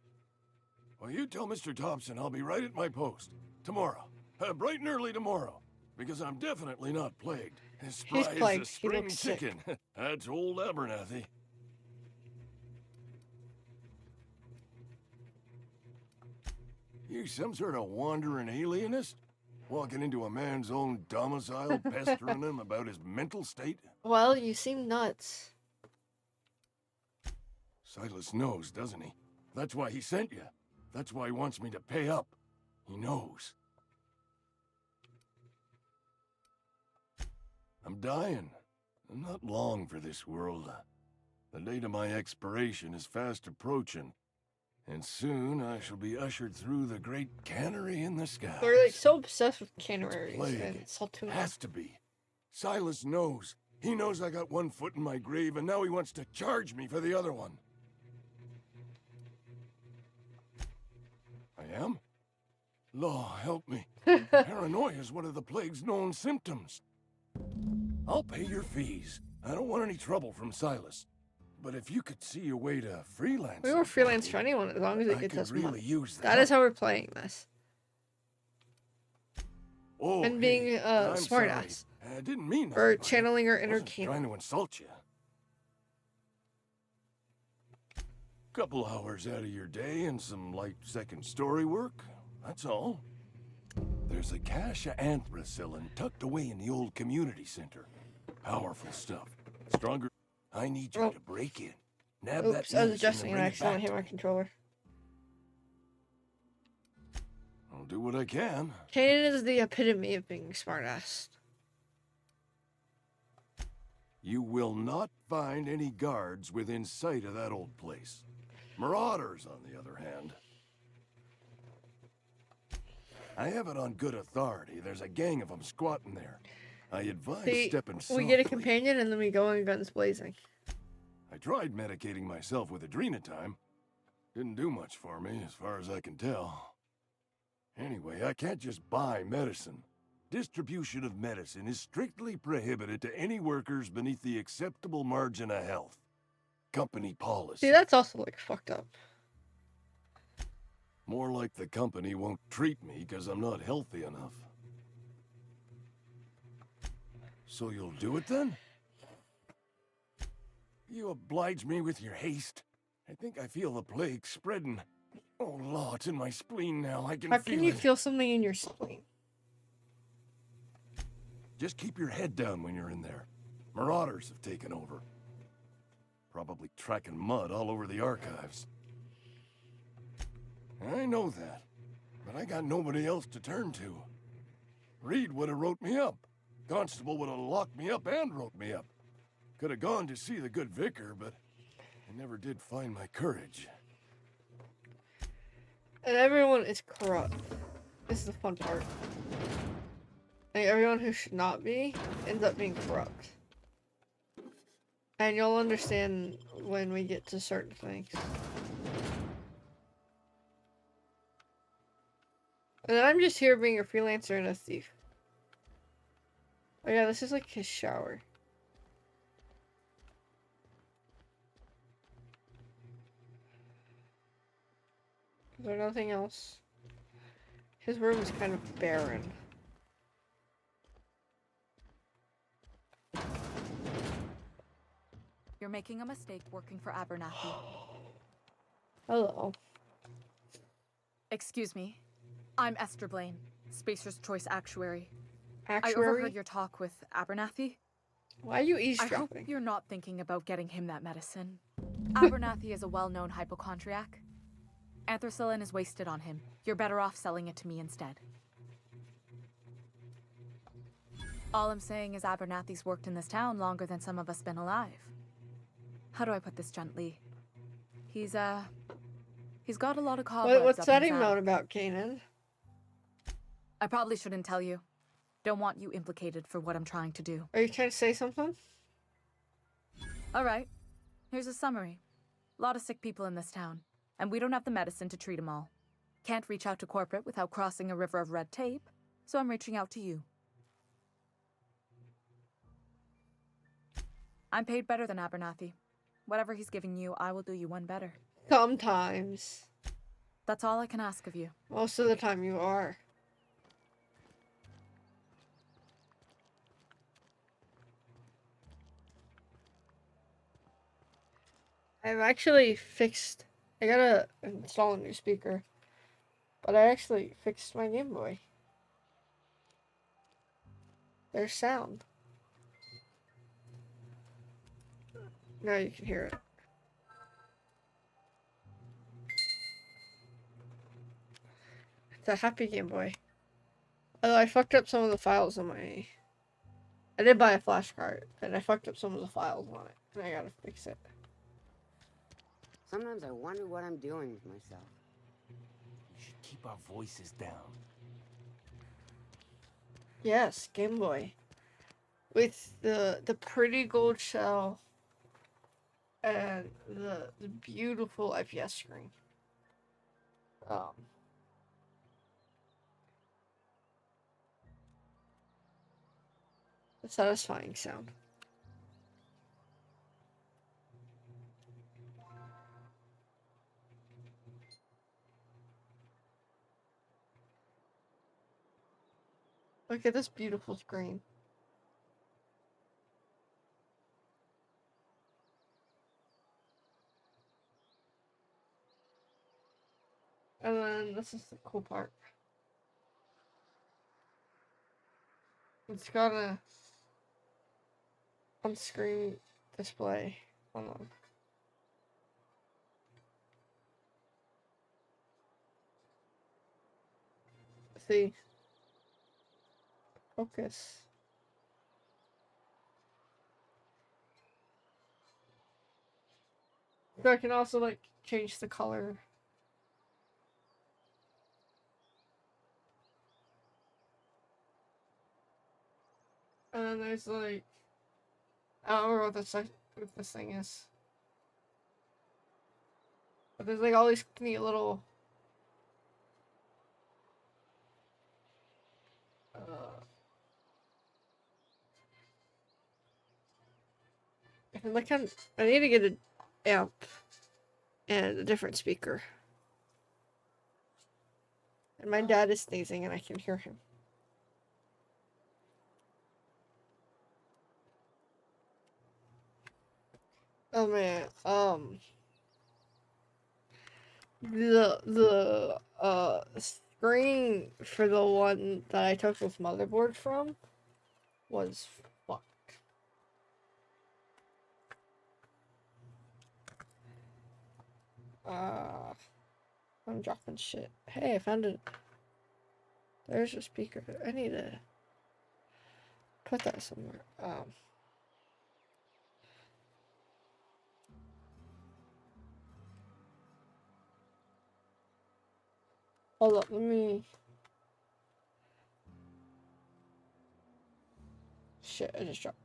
Well, you tell Mr. Thompson I'll be right at my post. Tomorrow. Bright and early tomorrow. Because I'm definitely not plagued. As spry He's as plagued. a He spring looks sick. chicken. That's old Abernathy. You some sort of wandering alienist? Walking into a man's own domicile, pestering him about his mental state? Well, you seem nuts. Silas knows, doesn't he? That's why he sent you. That's why he wants me to pay up. He knows. I'm dying. I'm not long for this world. The date of my expiration is fast approaching. And soon I shall be ushered through the great cannery in the sky. They're like so obsessed with canneries Plague. and Saltuna. Has to be. Silas knows. He knows I got one foot in my grave, and now he wants to charge me for the other one. I am? Law, help me. Paranoia is one of the plague's known symptoms. I'll pay your fees. I don't want any trouble from Silas. But if you could see a way to freelance... We were freelance for anyone as long as it I gets could us really money. use That is how we're playing this. Oh, And being hey, I'm sorry. smartass. I didn't mean that. Or channeling our inner Wasn't king. trying to insult you. Couple hours out of your day and some light second story work. That's all. There's a cache of anthracillin tucked away in the old community center. Powerful stuff. Stronger. I need you to break in. Nab that Oops, I was medicine adjusting and and I bring it back accidentally hit to my me. controller. I'll do what I can. Kanan is the epitome of being a smartass. You will not find any guards within sight of that old place. Marauders, on the other hand. I have it on good authority. There's a gang of them squatting there. I advise See, stepping we softly. get a companion and then we go in guns blazing. I tried medicating myself with adrenatime. Didn't do much for me, as far as I can tell. Anyway, I can't just buy medicine. Distribution of medicine is strictly prohibited to any workers beneath the acceptable margin of health. Company policy. See, that's also like fucked up. More like the company won't treat me because I'm not healthy enough. So you'll do it then? You oblige me with your haste. I think I feel the plague spreading. Oh, Law, it's in my spleen now. I can How feel can you it. feel something in your spleen? Just keep your head down when you're in there. Marauders have taken over. Probably tracking mud all over the archives. I know that, but I got nobody else to turn to. Reed would have wrote me up. Constable would have locked me up and wrote me up. Could have gone to see the good vicar, but I never did find my courage. And everyone is corrupt. This is the fun part. Like, everyone who should not be ends up being corrupt. And you'll understand when we get to certain things. And I'm just here being a freelancer and a thief. Oh yeah, this is like his shower. Is there nothing else? His room is kind of barren. You're making a mistake working for Abernathy. Hello. Excuse me. I'm Esther Blaine, Spacer's Choice Actuary. I Actuary? overheard your talk with Abernathy. Why are you I eavesdropping? hope you're not thinking about getting him that medicine. Abernathy is a well-known hypochondriac. Anthracillin is wasted on him. You're better off selling it to me instead. All I'm saying is Abernathy's worked in this town longer than some of us been alive. How do I put this gently? He's got a lot of cobwebs What's up that his emote attic. about, Kanan? I probably shouldn't tell you. Don't want you implicated for what I'm trying to do. Are you trying to say something? All right. Here's a summary. A lot of sick people in this town, and we don't have the medicine to treat them all. Can't reach out to corporate without crossing a river of red tape, so I'm reaching out to you. I'm paid better than Abernathy. Whatever he's giving you, I will do you one better. Sometimes. That's all I can ask of you. Most of the time you are. I've actually fixed... I gotta install a new speaker. But I actually fixed my Game Boy. There's sound. Now you can hear it. It's a happy Game Boy. Although I fucked up some of the files on my... I did buy a flash card, and I fucked up some of the files on it, and I gotta fix it. Sometimes I wonder what I'm doing with myself. We should keep our voices down. Yes, Game Boy. With the pretty gold shell and the beautiful IPS screen. The satisfying sound. Look at this beautiful screen. And then this is the cool part. It's got a on-screen display. Hold on. See? Focus. So I can also like change the color. And then there's like, I don't remember what this thing is. But there's like all these neat little like I need to get an amp and a different speaker. And my dad is sneezing and I can hear him. Oh man, the screen for the one that I took this motherboard from was fucked. I'm dropping shit. Hey, I found it. There's a speaker. I need to put that somewhere. Hold up, let me... Shit, I just dropped.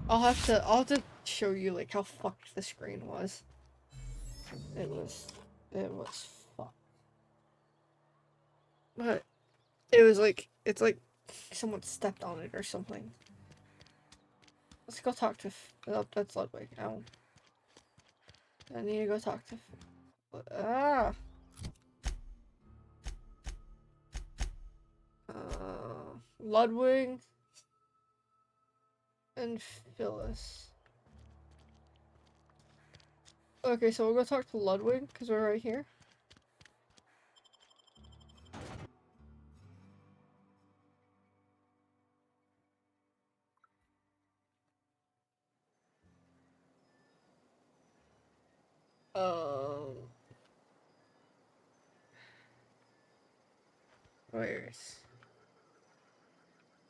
I'll have to show you like how fucked the screen was. It was fucked. But it was like, it's like someone stepped on it or something. Let's go talk to... Oh, that's Ludwig. Ow. I need to go talk to... Ludwig and Phyllis. Okay, so we'll go talk to Ludwig because we're right here. Where's...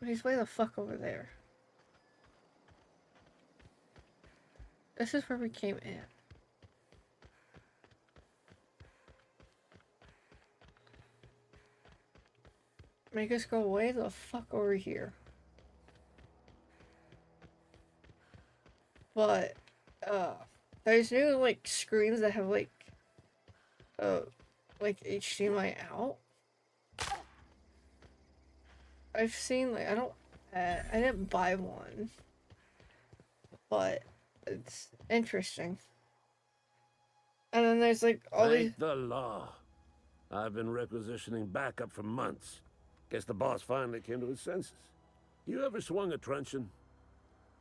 He's way the fuck over there. This is where we came in. Make us go way the fuck over here. But but there's new like screens that have like HDMI out. I've seen like I didn't buy one, but it's interesting. And then there's like all these. Thank the law. I've been requisitioning backup for months. Guess the boss finally came to his senses. You ever swung a truncheon?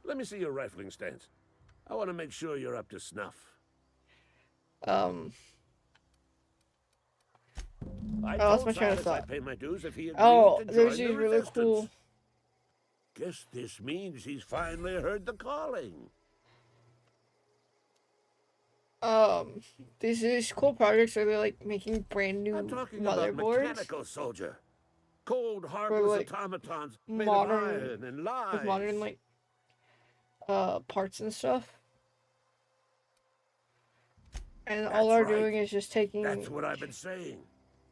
Let me see your rifling stance. I want to make sure you're up to snuff. I that's told my train of Silas thought. I'd pay my dues if he agreed Oh, to there's join these the really resistance. cool. Guess this means he's finally heard the calling. These cool projects where they're like making brand new I'm talking about motherboards mechanical soldier. Cold, for heartless like automatons made of modern, iron and lies. with modern like parts and stuff. And all they're doing is just taking. That's what I've been saying.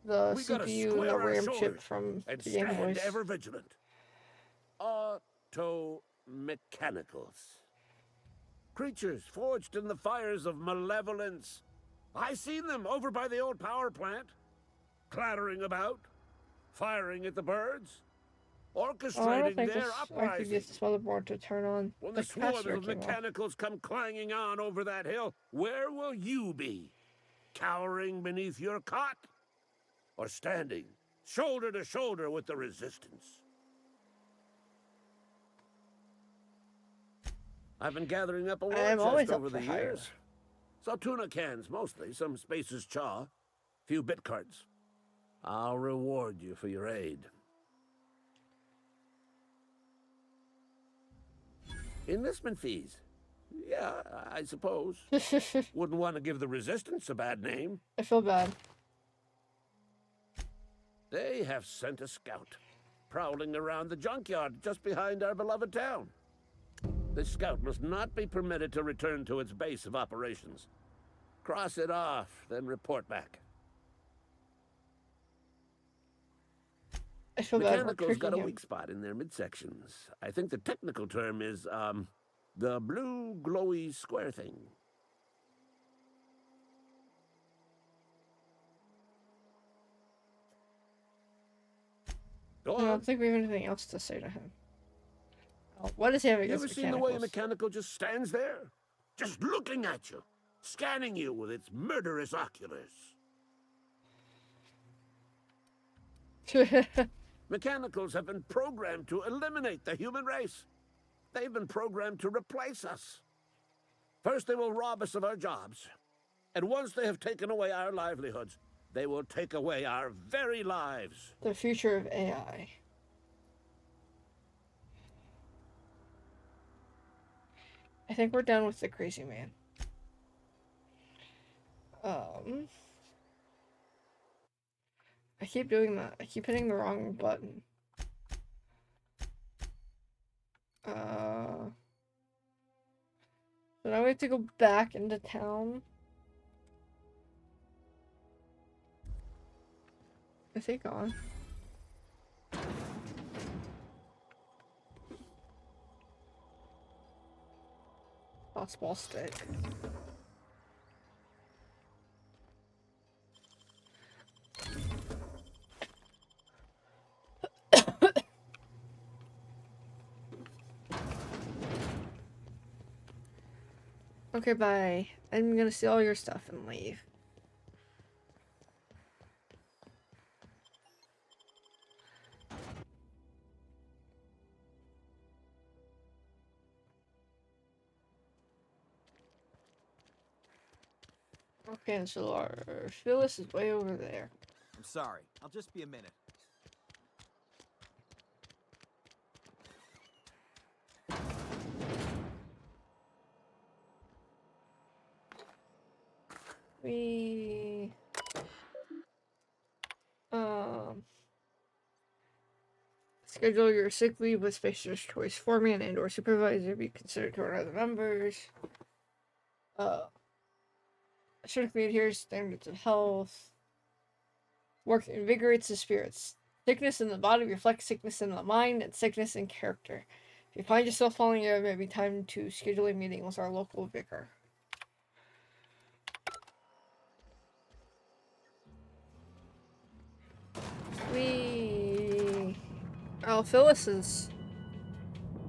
The We gotta CPU and square the our RAM shoulders chip from and the Game stand Boys. ever vigilant. Auto-mechanicals. Creatures forged in the fires of malevolence. I seen them over by the old power plant, clattering about, firing at the birds, I don't orchestrating think their I could uprising. get this motherboard to turn on. When The the swarms capacitor of came off. mechanicals come clanging on over that hill, where will you be? Cowering beneath your cot? Or standing, shoulder to shoulder with the resistance? I've been gathering up a war I'm always chest up over for the hire. years. So tuna cans, mostly, some Spacer's Chaw, few bit cards. I'll reward you for your aid. Enlistment fees. Yeah, I suppose. Wouldn't want to give the Resistance a bad name. I feel bad. They have sent a scout, prowling around the junkyard just behind our beloved town. The scout must not be permitted to return to its base of operations. Cross it off, then report back. I feel bad. We're Mechanical's got a tricking him. weak spot in their midsections. I think the technical term is, the blue glowy square thing. Go I on. don't think we have anything else to say to him. Oh, what does he have You against ever seen the way a mechanicals? mechanical just stands there? Just looking at you, scanning you with its murderous oculars. Mechanicals have been programmed to eliminate the human race. They've been programmed to replace us. First, they will rob us of our jobs. And once they have taken away our livelihoods, they will take away our very lives. The future of AI. I think we're done with the crazy man. I keep doing that. I keep hitting the wrong button. So now we have to go back into town. Is he gone? Bossball stick. Okay, bye. I'm gonna steal all your stuff and leave. Okay, so our Phyllis is way over there. I'm sorry. I'll just be a minute. We schedule your sick leave with Spacer's Choice foreman and or supervisor. Be considered to our other members. Strictly adheres to standards of health. Work invigorates the spirits. Sickness in the body reflects sickness in the mind and sickness in character. If you find yourself falling ill, it may be time to schedule a meeting with our local vicar. Whee! Oh, Phyllis is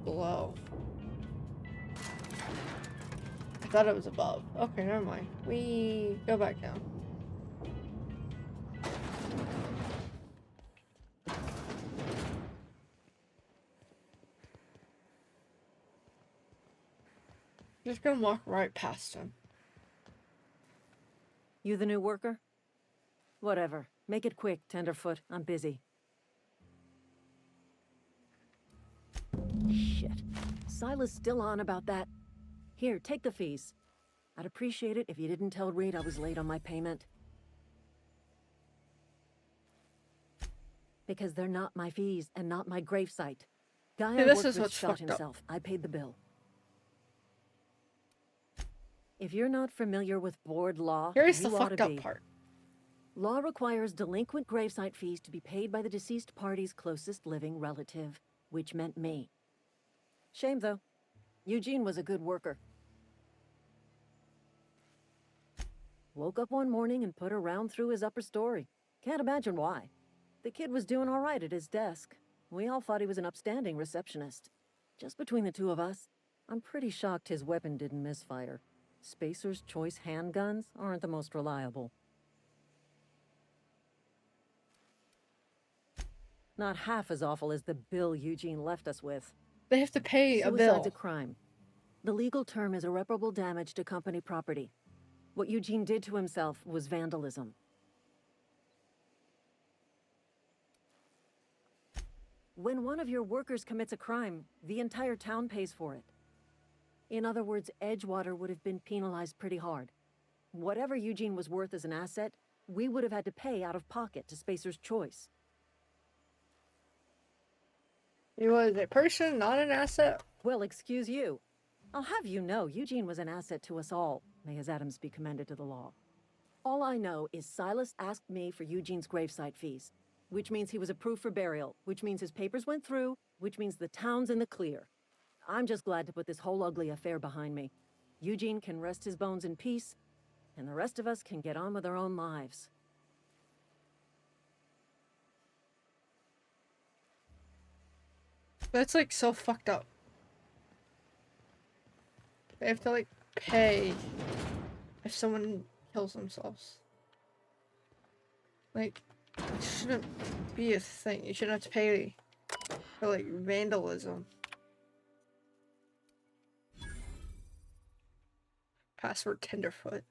below. I thought it was above. Okay, never mind. We go back down. Just gonna walk right past him. You the new worker? Whatever. Make it quick, Tenderfoot. I'm busy. Shit. Silas still on about that. Here, take the fees. I'd appreciate it if you didn't tell Reed I was late on my payment. Because they're not my fees and not my gravesite. Guy Hey, I this worked is with what's shot fucked up. himself. I paid the bill. If you're not familiar with board law, Here's the you ought to fucked up be. part. Law requires delinquent gravesite fees to be paid by the deceased party's closest living relative, which meant me. Shame, though. Eugene was a good worker. Woke up one morning and put a round through his upper story. Can't imagine why. The kid was doing all right at his desk. We all thought he was an upstanding receptionist. Just between the two of us, I'm pretty shocked his weapon didn't misfire. Spacer's Choice handguns aren't the most reliable. Not half as awful as the bill Eugene left us with. They have to pay a Suicide's bill. a crime. The legal term is irreparable damage to company property. What Eugene did to himself was vandalism. When one of your workers commits a crime, the entire town pays for it. In other words, Edgewater would have been penalized pretty hard. Whatever Eugene was worth as an asset, we would have had to pay out of pocket to Spacer's Choice. He was a person, not an asset. Well, excuse you. I'll have you know, Eugene was an asset to us all. May his atoms be commended to the law. All I know is Silas asked me for Eugene's gravesite fees, which means he was approved for burial, which means his papers went through, which means the town's in the clear. I'm just glad to put this whole ugly affair behind me. Eugene can rest his bones in peace, and the rest of us can get on with our own lives. That's like so fucked up. They have to like pay if someone kills themselves. Like, it shouldn't be a thing. You shouldn't have to pay for like vandalism. Password Tenderfoot.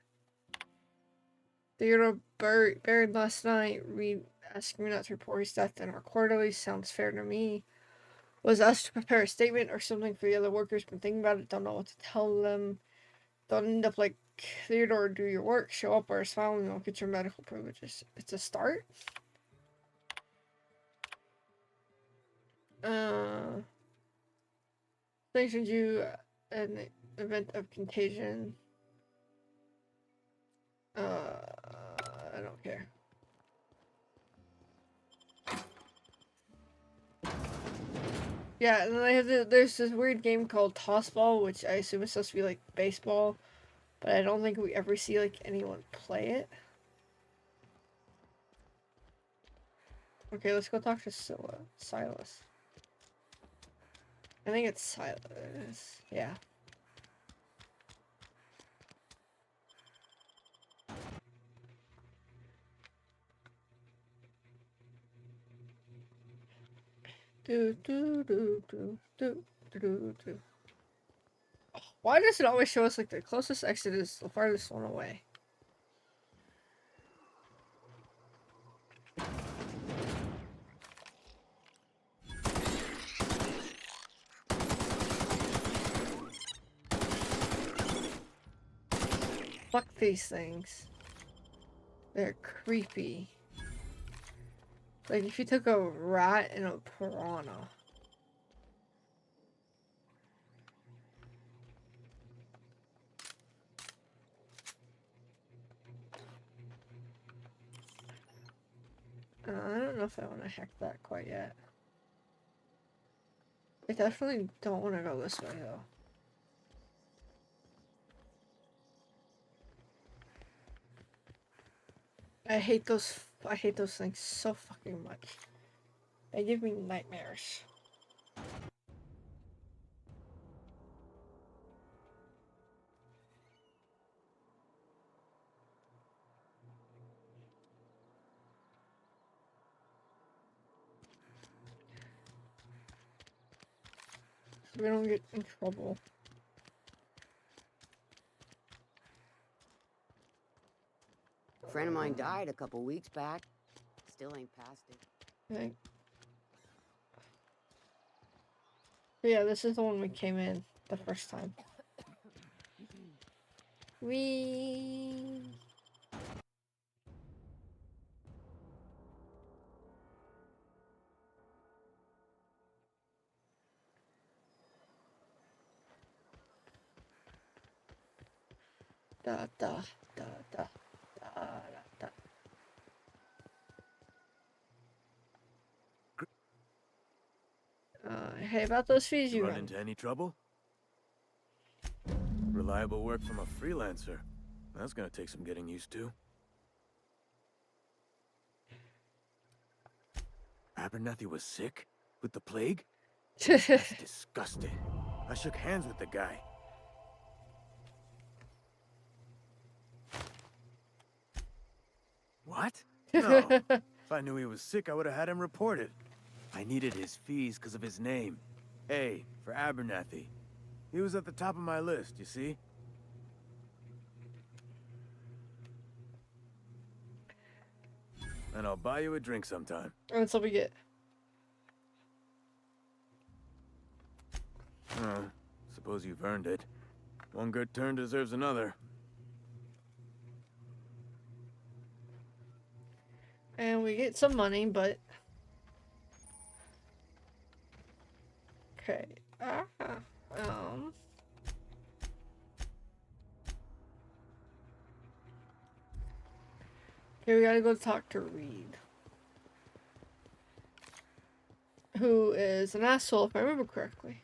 Theodore buried last night. Reed asking me not to report his death in our quarterly. Sounds fair to me. Was asked to prepare a statement or something for the other workers. Been thinking about it. Don't know what to tell them. Don't end up like Theodore. Do your work. Show up, wear a smile, and you'll get your medical privileges. It's a start. Sanctioned you an event of contagion. I don't care. Yeah, and then I have there's this weird game called Tossball, which I assume is supposed to be like baseball, but I don't think we ever see like anyone play it. Okay, let's go talk to Silas. I think it's Silas. Yeah. Do do do do do do do. Why does it always show us like the closest exit is the farthest one away? Fuck these things. They're creepy. Like if you took a rat and a piranha. I don't know if I want to hack that quite yet. I definitely don't want to go this way though. I hate those things so fucking much. They give me nightmares. So we don't get in trouble. A friend of mine died a couple weeks back. Still ain't past it. Okay. Yeah, this is the one we came in the first time. We da da da da da da. Hey, about those fees you Run run. into any trouble? Reliable work from a freelancer. That's gonna take some getting used to. Abernathy was sick? With the plague? That's disgusting. I shook hands with the guy. What? No. If I knew he was sick, I would have had him reported. I needed his fees because of his name. A, for Abernathy. He was at the top of my list, you see? And I'll buy you a drink sometime. That's all we get. Oh, suppose you've earned it. One good turn deserves another. And we get some money, but... Okay. Okay, we gotta go talk to Reed. Who is an asshole, if I remember correctly.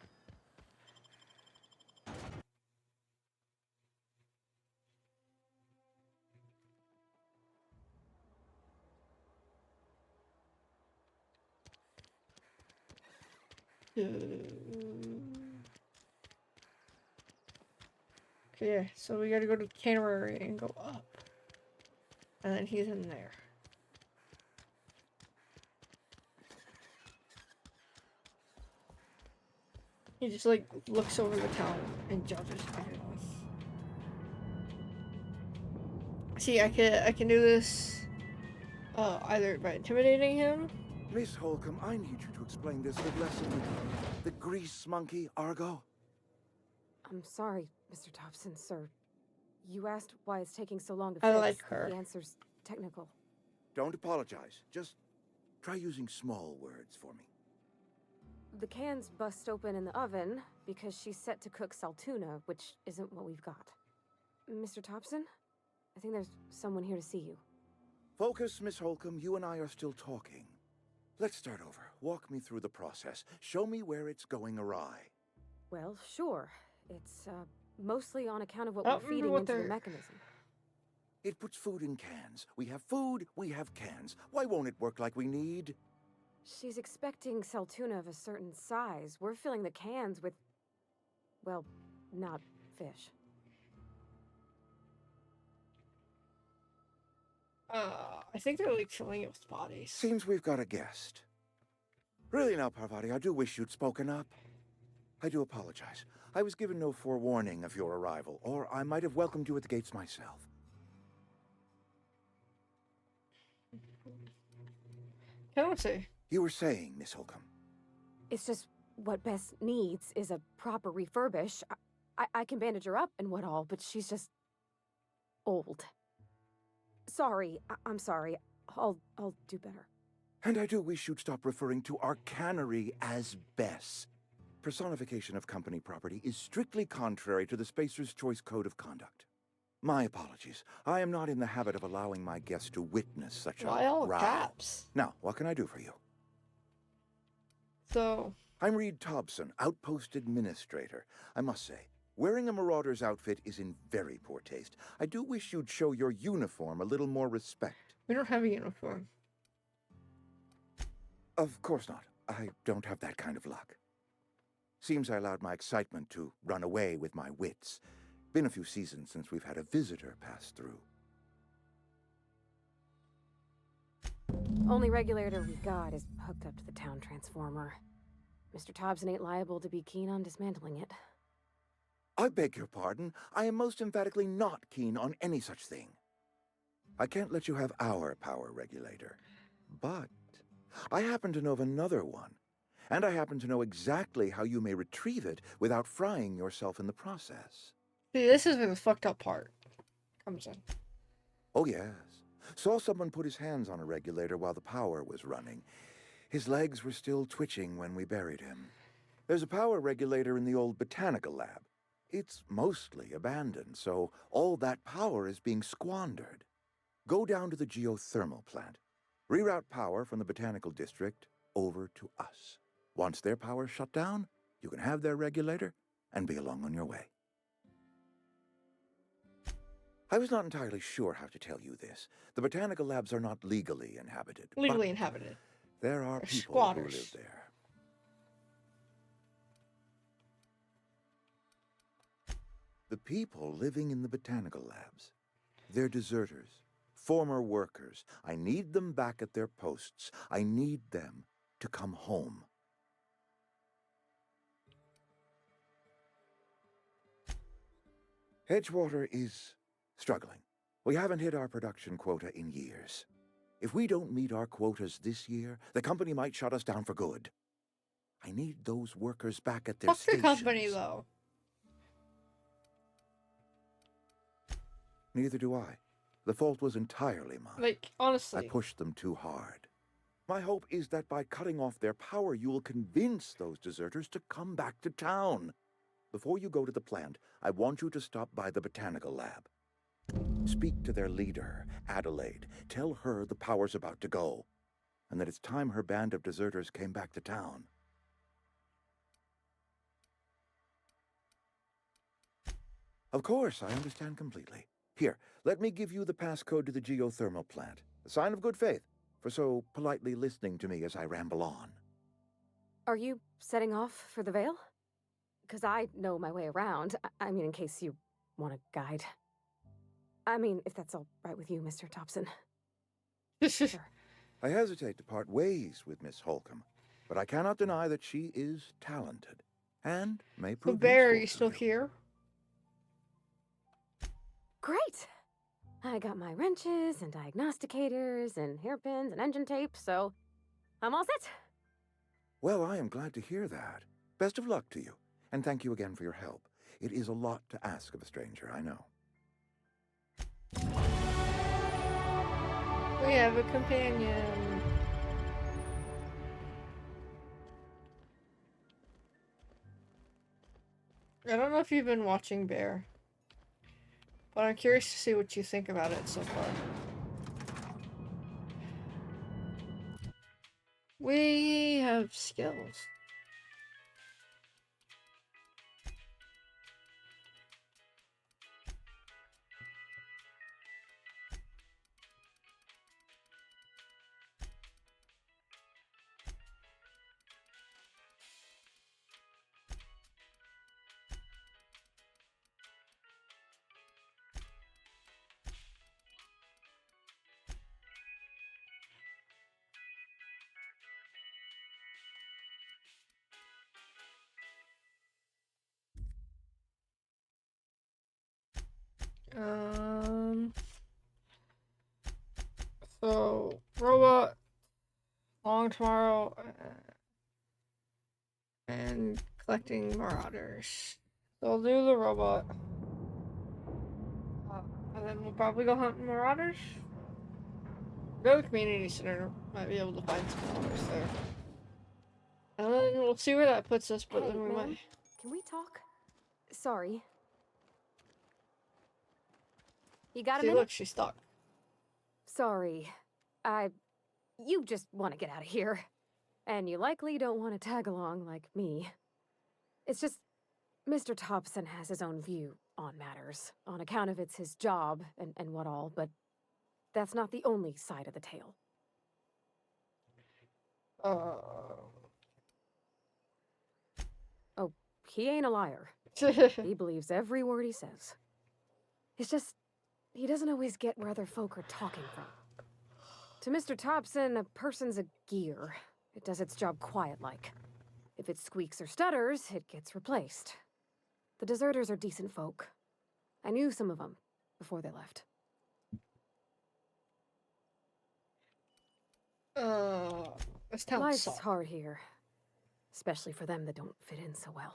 Okay, so we gotta go to Canterbury and go up. And then he's in there. He just like looks over the town and judges everyone. See, I can do this either by intimidating him. Miss Holcomb, I need you to explain this with less of the grease monkey, Argo. I'm sorry, Mr. Thompson, sir. You asked why it's taking so long to I fix. like her. The answer's technical. Don't apologize. Just try using small words for me. The cans bust open in the oven because she's set to cook saltuna, which isn't what we've got. Mr. Thompson, I think there's someone here to see you. Focus, Miss Holcomb. You and I are still talking. Let's start over. Walk me through the process. Show me where it's going awry. Well, sure. It's mostly on account of what we're feeding into the mechanism. It puts food in cans. We have food, we have cans. Why won't it work like we need? She's expecting saltuna of a certain size. We're filling the cans with, well, not fish. I think they're like filling it with bodies. Seems we've got a guest. Really now, Parvati, I do wish you'd spoken up. I do apologize. I was given no forewarning of your arrival, or I might have welcomed you at the gates myself. Can I say? You were saying, Miss Holcomb. It's just what Bess needs is a proper refurbish. I can bandage her up and what all, but she's just old. Sorry, I'm sorry. I'll do better. And I do wish you'd stop referring to our cannery as Bess. Personification of company property is strictly contrary to the Spacer's Choice Code of Conduct. My apologies. I am not in the habit of allowing my guests to witness such a Why all row. caps? Now, what can I do for you? So, I'm Reed Thompson, Outpost Administrator. I must say, wearing a Marauder's outfit is in very poor taste. I do wish you'd show your uniform a little more respect. We don't have a uniform. Of course not. I don't have that kind of luck. Seems I allowed my excitement to run away with my wits. Been a few seasons since we've had a visitor pass through. Only regulator we got is hooked up to the town transformer. Mr. Thompson ain't liable to be keen on dismantling it. I beg your pardon. I am most emphatically not keen on any such thing. I can't let you have our power regulator. But I happen to know of another one. And I happen to know exactly how you may retrieve it without frying yourself in the process. See, this is where the fucked up part comes in. Oh, yes. Saw someone put his hands on a regulator while the power was running. His legs were still twitching when we buried him. There's a power regulator in the old botanical lab. It's mostly abandoned, so all that power is being squandered. Go down to the geothermal plant. Reroute power from the botanical district over to us. Once their power's shut down, you can have their regulator and be along on your way. I was not entirely sure how to tell you this. The botanical labs are not legally inhabited. Legally inhabited. There are They're people squatters. who live there. The people living in the botanical labs. They're deserters, former workers. I need them back at their posts. I need them to come home. Edgewater is struggling. We haven't hit our production quota in years. If we don't meet our quotas this year, the company might shut us down for good. I need those workers back at their Fuck the stations. company, though. Neither do I. The fault was entirely mine. Like, honestly. I pushed them too hard. My hope is that by cutting off their power, you will convince those deserters to come back to town. Before you go to the plant, I want you to stop by the botanical lab. Speak to their leader, Adelaide. Tell her the power's about to go, and that it's time her band of deserters came back to town. Of course, I understand completely. Here, let me give you the passcode to the geothermal plant. A sign of good faith, for so politely listening to me as I ramble on. Are you setting off for the Vale? Because I know my way around. I mean, in case you want a guide. I mean, if that's all right with you, Mr. Thompson. Sure. I hesitate to part ways with Miss Holcomb, but I cannot deny that she is talented, and may So prove Bear, are useful you to still you. here? Great! I got my wrenches and diagnosticators and hairpins and engine tape, so I'm all set. Well, I am glad to hear that. Best of luck to you, and thank you again for your help. It is a lot to ask of a stranger, I know. We have a companion. I don't know if you've been watching Bear, but I'm curious to see what you think about it so far. We have skills. So robot long tomorrow and collecting marauders. So we'll do the robot, and then we'll probably go hunting marauders. Go to the community center, might be able to find some marauders there. And then we'll see where that puts us, but Hey, then we ma'am, might. can we talk? Sorry. You got a See, minute? look, she's stuck. Sorry. You just want to get out of here. And you likely don't want to tag along like me. It's just, Mr. Thompson has his own view on matters, on account of it's his job and what all, but that's not the only side of the tale. Oh, he ain't a liar. He believes every word he says. It's just, he doesn't always get where other folk are talking from. To Mr. Thompson, a person's a gear. It does its job quiet-like. If it squeaks or stutters, it gets replaced. The deserters are decent folk. I knew some of them before they left. This town Life's sucks. hard here. Especially for them that don't fit in so well.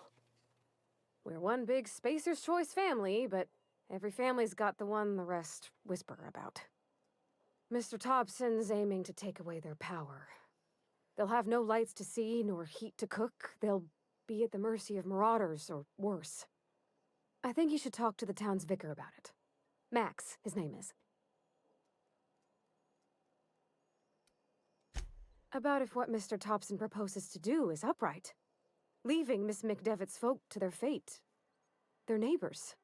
We're one big Spacer's Choice family, but every family's got the one the rest whisper about. Mr. Thompson's aiming to take away their power. They'll have no lights to see, nor heat to cook. They'll be at the mercy of marauders, or worse. I think you should talk to the town's vicar about it. Max, his name is. About if what Mr. Thompson proposes to do is upright. Leaving Miss McDevitt's folk to their fate. Their neighbors.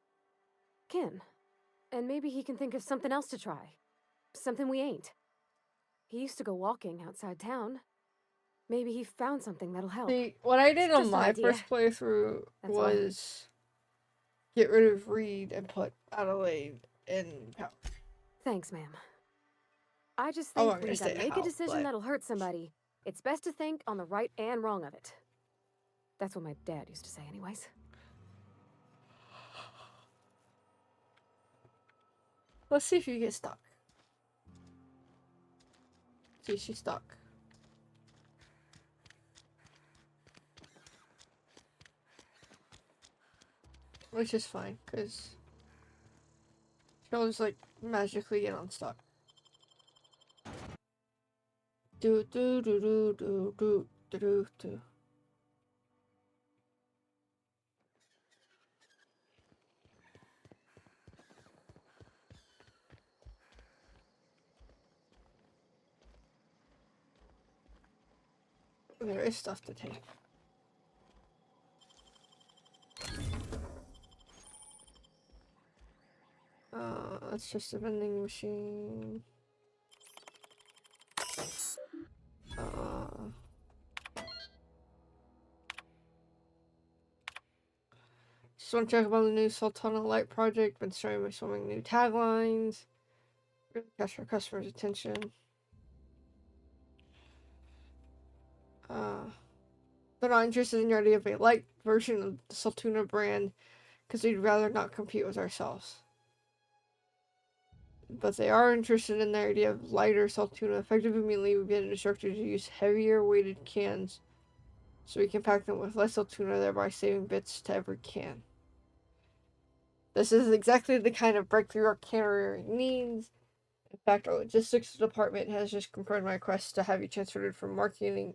Kin. And maybe he can think of something else to try. Something we ain't. He used to go walking outside town. Maybe he found something that'll help. See, what I did on Just an my idea. first playthrough That's all. was get rid of Reed and put Adelaide in power. Thanks, ma'am. I just I'm think not when gonna you gotta say make how, a decision but- that'll hurt somebody, it's best to think on the right and wrong of it. That's what my dad used to say anyways. Let's see if you get stuck. See, she's stuck. Which is fine, because she'll just like magically get unstuck. Do do do do do do do do do. There is stuff to take. That's just a vending machine. Just want to check about the new Sultana Light project. Been starting by showing new taglines. Really catch our customers' attention. They're not interested in your idea of a light version of the Sultana brand because we'd rather not compete with ourselves. But they are interested in the idea of lighter Sultana. Effective immediately, we've been instructed to use heavier weighted cans so we can pack them with less Sultana, thereby saving bits to every can. This is exactly the kind of breakthrough our cannery needs. In fact, our logistics department has just confirmed my request to have you transferred from the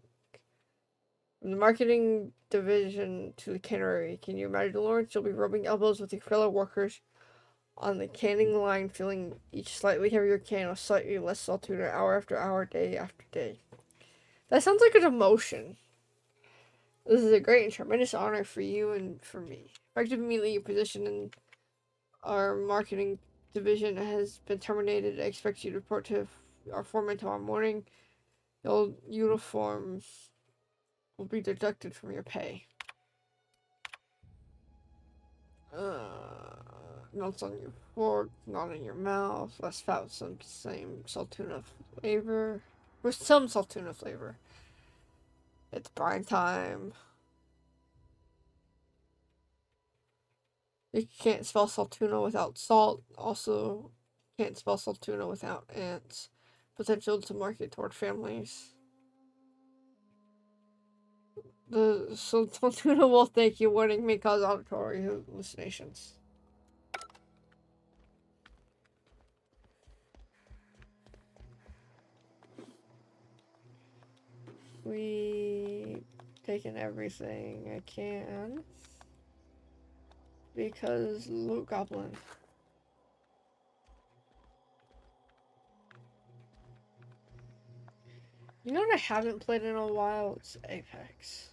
marketing division to the cannery. Can you imagine, Lawrence? You'll be rubbing elbows with your fellow workers on the canning line, filling each slightly heavier can with slightly less Sultana hour after hour, day after day. That sounds like a demotion. This is a great and tremendous honor for you and for me. Effective immediately, your position in our marketing division has been terminated. I expect you to report to our foreman tomorrow morning. Your uniforms will be deducted from your pay. Melts on your fork, not in your mouth. Less fat with some same Sultana flavor. With some Sultana flavor. It's prime time. You can't spell Sultana without salt. Also, can't spell Sultana without ants. Potential to market toward families. The Sultana will thank you. Warning may cause auditory hallucinations. We taken everything I can because Loot Goblin. You know what I haven't played in a while? It's Apex.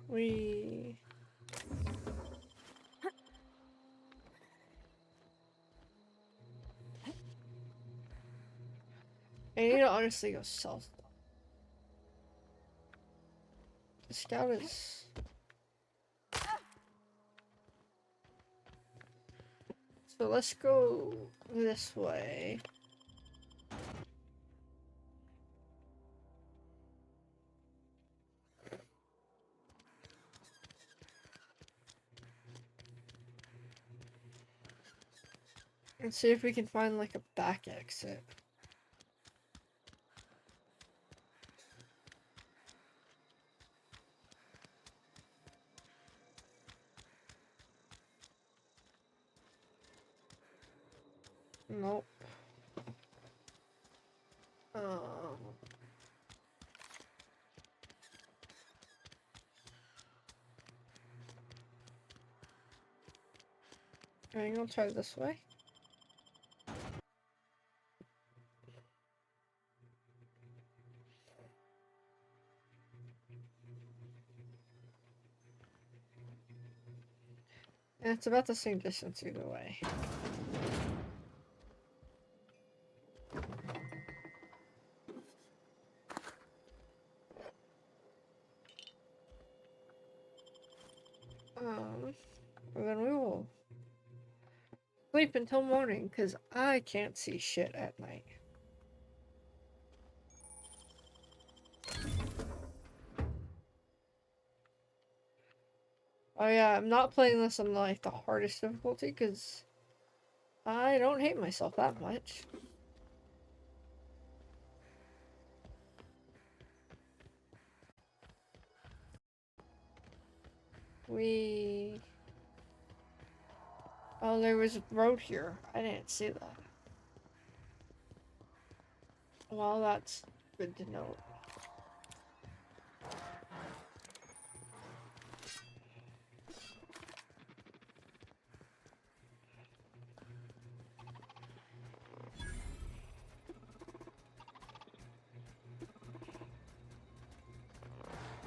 We... I need to honestly go south. The scout is... So let's go this way. And see if we can find like a back exit. Nope. I'm gonna try this way. And it's about the same distance either way. And then we will sleep until morning, because I can't see shit at night. Oh yeah, I'm not playing this on like the hardest difficulty, because I don't hate myself that much. Oh, there was a road here. I didn't see that. Well, that's good to know.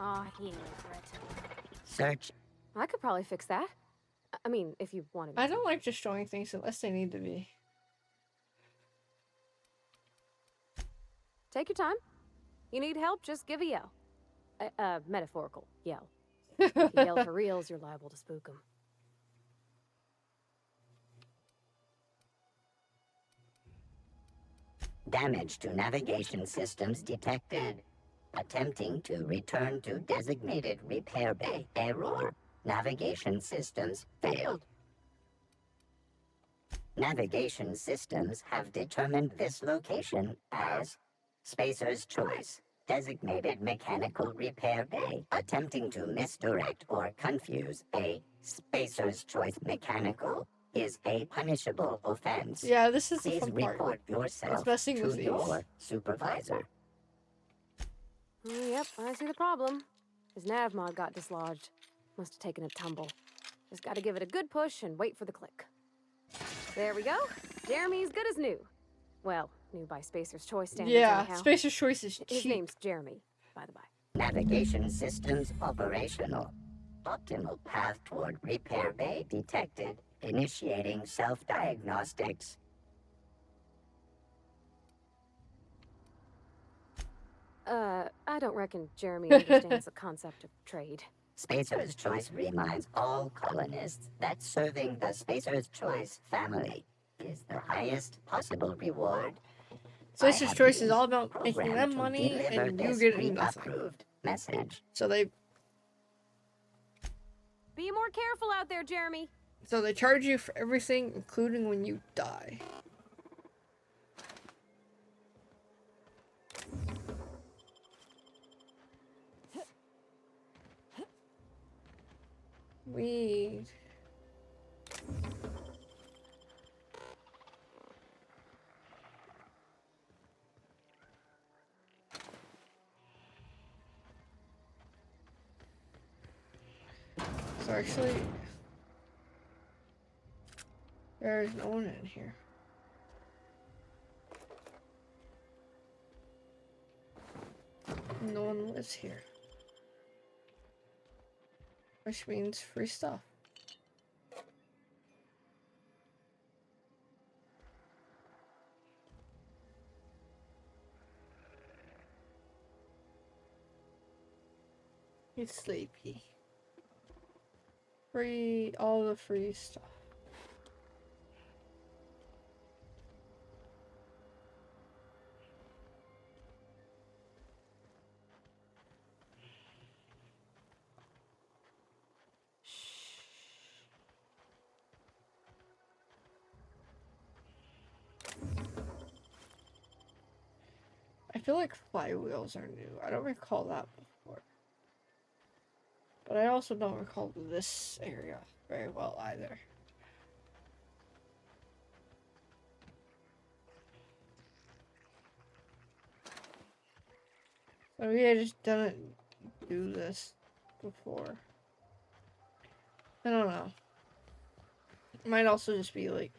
Aw, he knows Brett. Search. I could probably fix that. I mean, if you wanted me I to. don't like destroying things unless they need to be. Take your time. You need help, just give a yell. Metaphorical yell. If you yell for reals, you're liable to spook them. Damage to navigation systems detected. Attempting to return to designated repair bay. Error. Navigation systems failed. Navigation systems have determined this location as Spacer's Choice. Designated mechanical repair bay. Attempting to misdirect or confuse a Spacer's Choice mechanical is a punishable offense. Yeah, this is the Please fun part. report yourself It's messing to with your these. supervisor. Yep, I see the problem. His nav mod got dislodged. Must have taken a tumble. Just gotta give it a good push and wait for the click. There we go. Jeremy's good as new. Well, new by Spacer's Choice standards Yeah, anyhow. Spacer's Choice is His cheap. name's Jeremy, by the by. Navigation systems operational. Optimal path toward repair bay detected. Initiating self-diagnostics. I don't reckon Jeremy understands the concept of trade. Spacer's Choice reminds all colonists that serving the Spacer's Choice family is the highest possible reward. Spacer's Choice is all about making them money and you getting nothing. Approved message. So they Be more careful out there, Jeremy. charge you for everything, including when you die. We... So actually, there's no one in here. No one lives here. Which means free stuff. He's sleepy. Free, all the free stuff. I feel like flywheels are new. I don't recall that before. But I also don't recall this area very well either. So maybe I just didn't do this before. I don't know. It might also just be like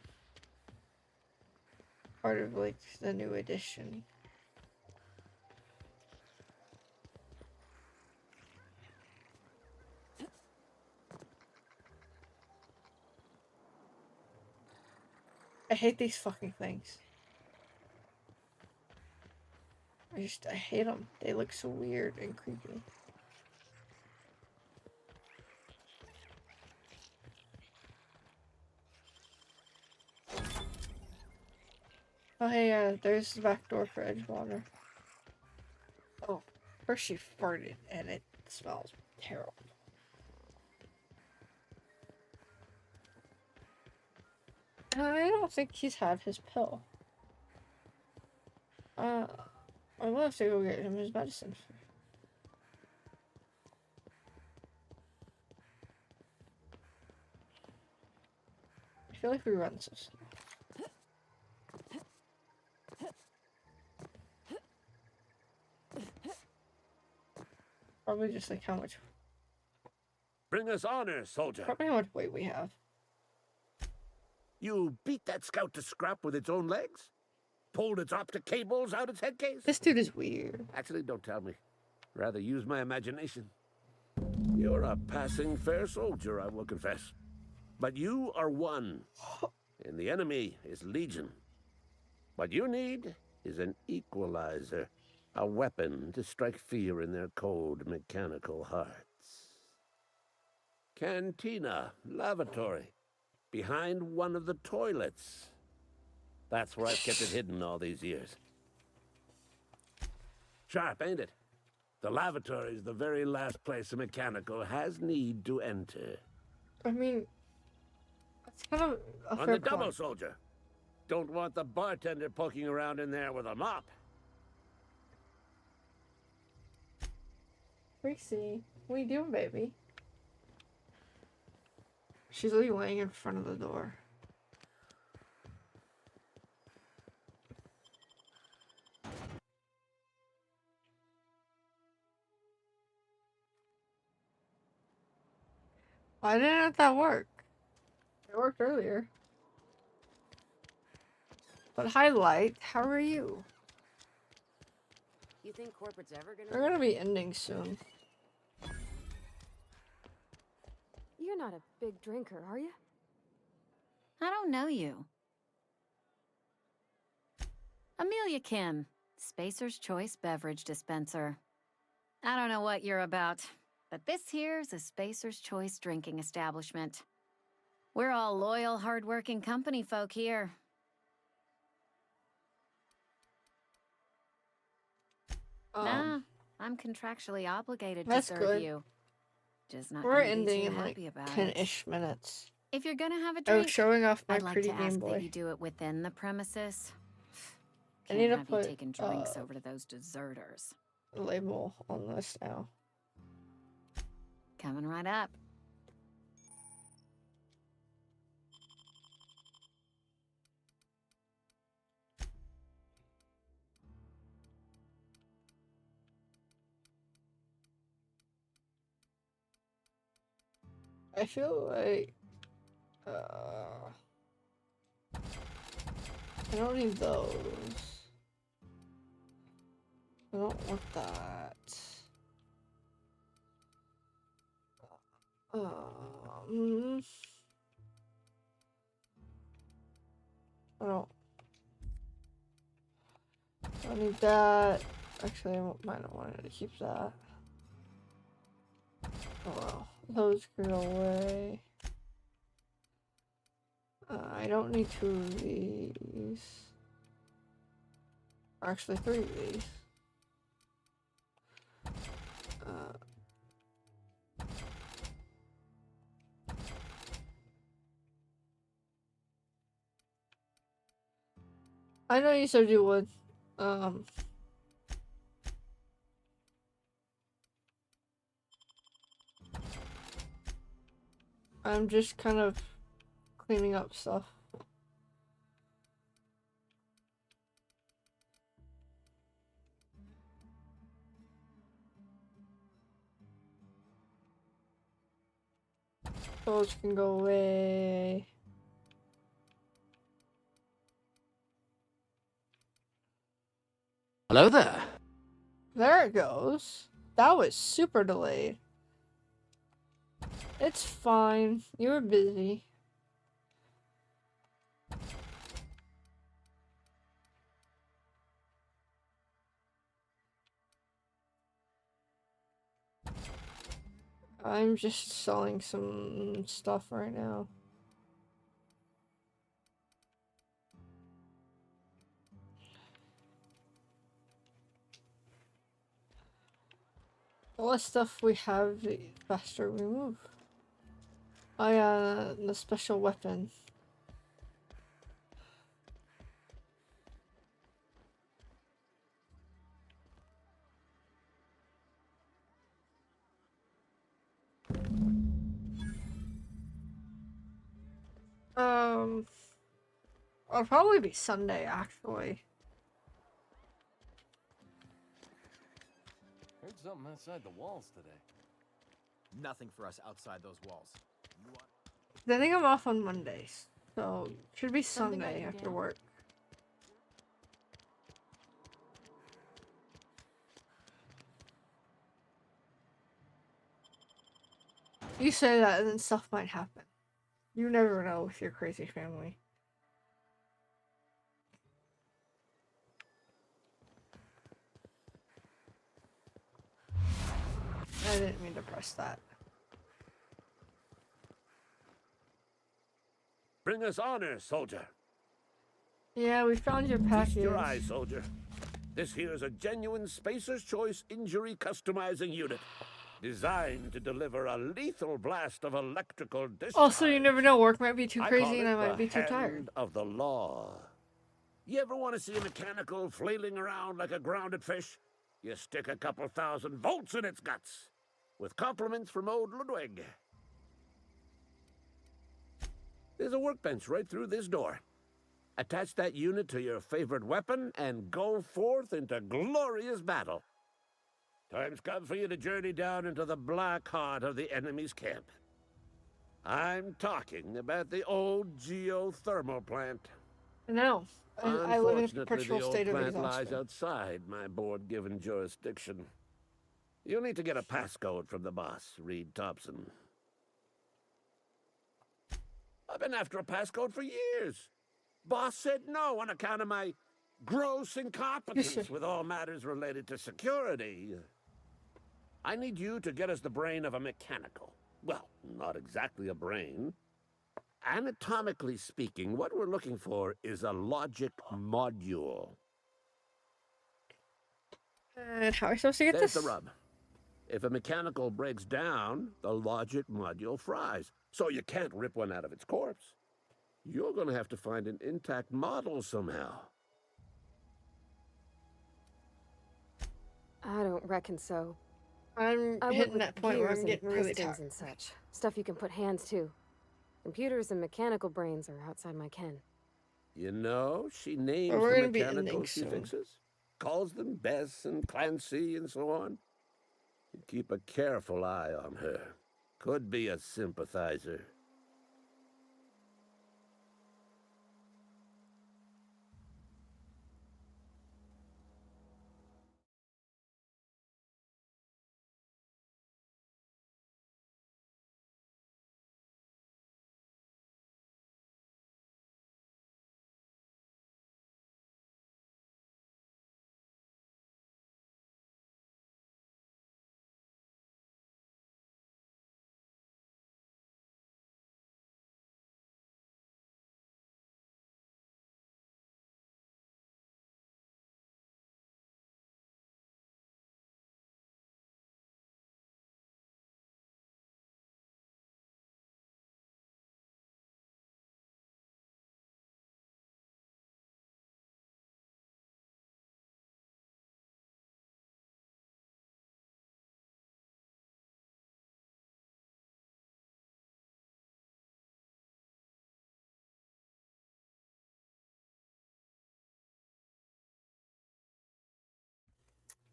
part of like the new edition. I hate these fucking things. I hate them. They look so weird and creepy. Oh hey, there's the back door for Edgewater. Oh, first she farted and it smells terrible. I don't think he's had his pill. I will have to go get him his medicine. I feel like we run so slow. Probably just like how much. Bring us honor, soldier. Probably how much weight we have. You beat that scout to scrap with its own legs? Pulled its optic cables out its head case? This dude is weird. Actually, don't tell me. Rather use my imagination. You're a passing fair soldier, I will confess. But you are one, and the enemy is legion. What you need is an equalizer, a weapon to strike fear in their cold, mechanical hearts. Cantina, lavatory, behind one of the toilets. That's where I've kept it hidden all these years. Sharp, ain't it? The lavatory is the very last place a mechanical has need to enter. I mean, it's kind of a On fair the double, point. soldier. Don't want the bartender poking around in there with a mop. Gracie, what are you doing, baby? She's literally laying in front of the door. Why didn't that work? It worked earlier. But highlight, how are you? You think corporate's ever gonna... We're gonna be ending soon. You're not a big drinker, are you? I don't know you. Amelia Kim, Spacer's Choice Beverage Dispenser. I don't know what you're about, but this here's a Spacer's Choice drinking establishment. We're all loyal, hard-working company folk here. Nah, I'm contractually obligated to That's serve good. you. Just not We're gonna be ending too in like happy about it. 10-ish minutes. If you're gonna have a I was drink, showing off my I'd like pretty to Game ask Boy. that you do it within the premises. I Can't need to have put you taking drinks over to those deserters. a label on this now. Coming right up. I feel like I don't need those. I don't want that. I don't need that. Actually, I might not want to keep that. Oh well, those can go away. I don't need 2 of these. Or actually 3 of these. I know you said you would. I'm just kind of cleaning up stuff. Those can go away. Hello there. There it goes. That was super delayed. It's fine. You were busy. I'm just selling some stuff right now. The less stuff we have, the faster we move. Oh yeah, the special weapon. It'll probably be Sunday, actually. Heard something outside the walls today. Nothing for us outside those walls. I think I'm off on Mondays, so should be Something I Sunday can after do? work. You say that, and then stuff might happen. You never know with your crazy family. I didn't mean to press that. Bring us honor, soldier. Yeah, we found your package. Feast your eyes, soldier. This here is a genuine Spacer's Choice injury customizing unit. Designed to deliver a lethal blast of electrical discharge. Also, you never know. Work might be too I crazy call and it I might the be too tired. hand of the law. You ever want to see a mechanical flailing around like a grounded fish? You stick a couple thousand volts in its guts. With compliments from old Ludwig. There's a workbench right through this door. Attach that unit to your favorite weapon and go forth into glorious battle. Time's come for you to journey down into the black heart of the enemy's camp. I'm talking about the old geothermal plant. No, I live in a Unfortunately, perpetual the old state of plant lies exhaustion. outside my board-given jurisdiction. You'll need to get a passcode from the boss, Reed Thompson. I've been after a passcode for years. Boss said no on account of my gross incompetence with all matters related to security. I need you to get us the brain of a mechanical. Well, not exactly a brain. Anatomically speaking, what we're looking for is a logic module. And how are we supposed to get There's this? the rub. If a mechanical breaks down, the logic module fries. So you can't rip one out of its corpse. You're going to have to find an intact model somehow. I don't reckon so. I'm I went hitting with that point where gears I'm and getting really pistons tired. and such. Stuff you can put hands to. Computers and mechanical brains are outside my ken. You know, she names Well, we're the gonna be mechanicals ending she soon. fixes. Calls them Bess and Clancy and so on. You keep a careful eye on her. Could be a sympathizer.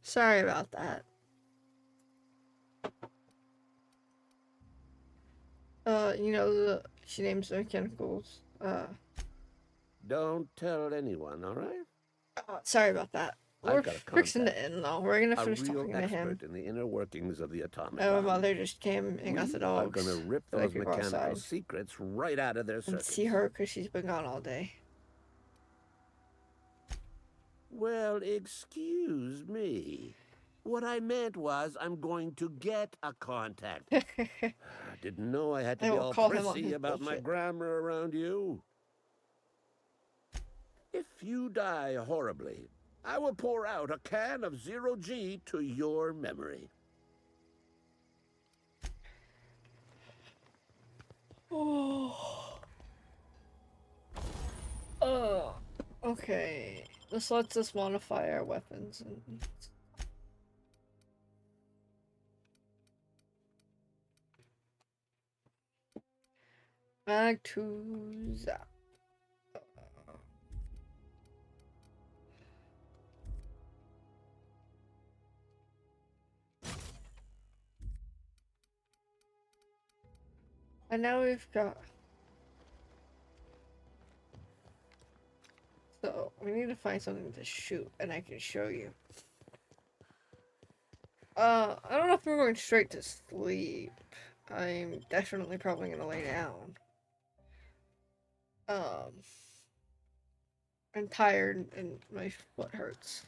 Sorry about that. You know, she names the mechanicals. Don't tell anyone, all right? Sorry about that. We're I've got a fixing contact. to end though. We're gonna A finish real talking to him. expert in the inner workings of the automaton. And my mother just came and got the We dogs. are gonna rip so they those could go mechanical outside secrets right out of their and circuits. see her because she's been gone all day. Well, excuse me. What I meant was I'm going to get a contact. I didn't know I had to I be will all call him on prissy his about my bullshit. grammar around you. If you die horribly, I will pour out a can of 0G to your memory. Oh. Oh. Okay. This lets us modify our weapons. Back to Zap. And now we've got... So, we need to find something to shoot, and I can show you. I don't know if we're going straight to sleep. I'm definitely probably gonna lay down. I'm tired and my foot hurts.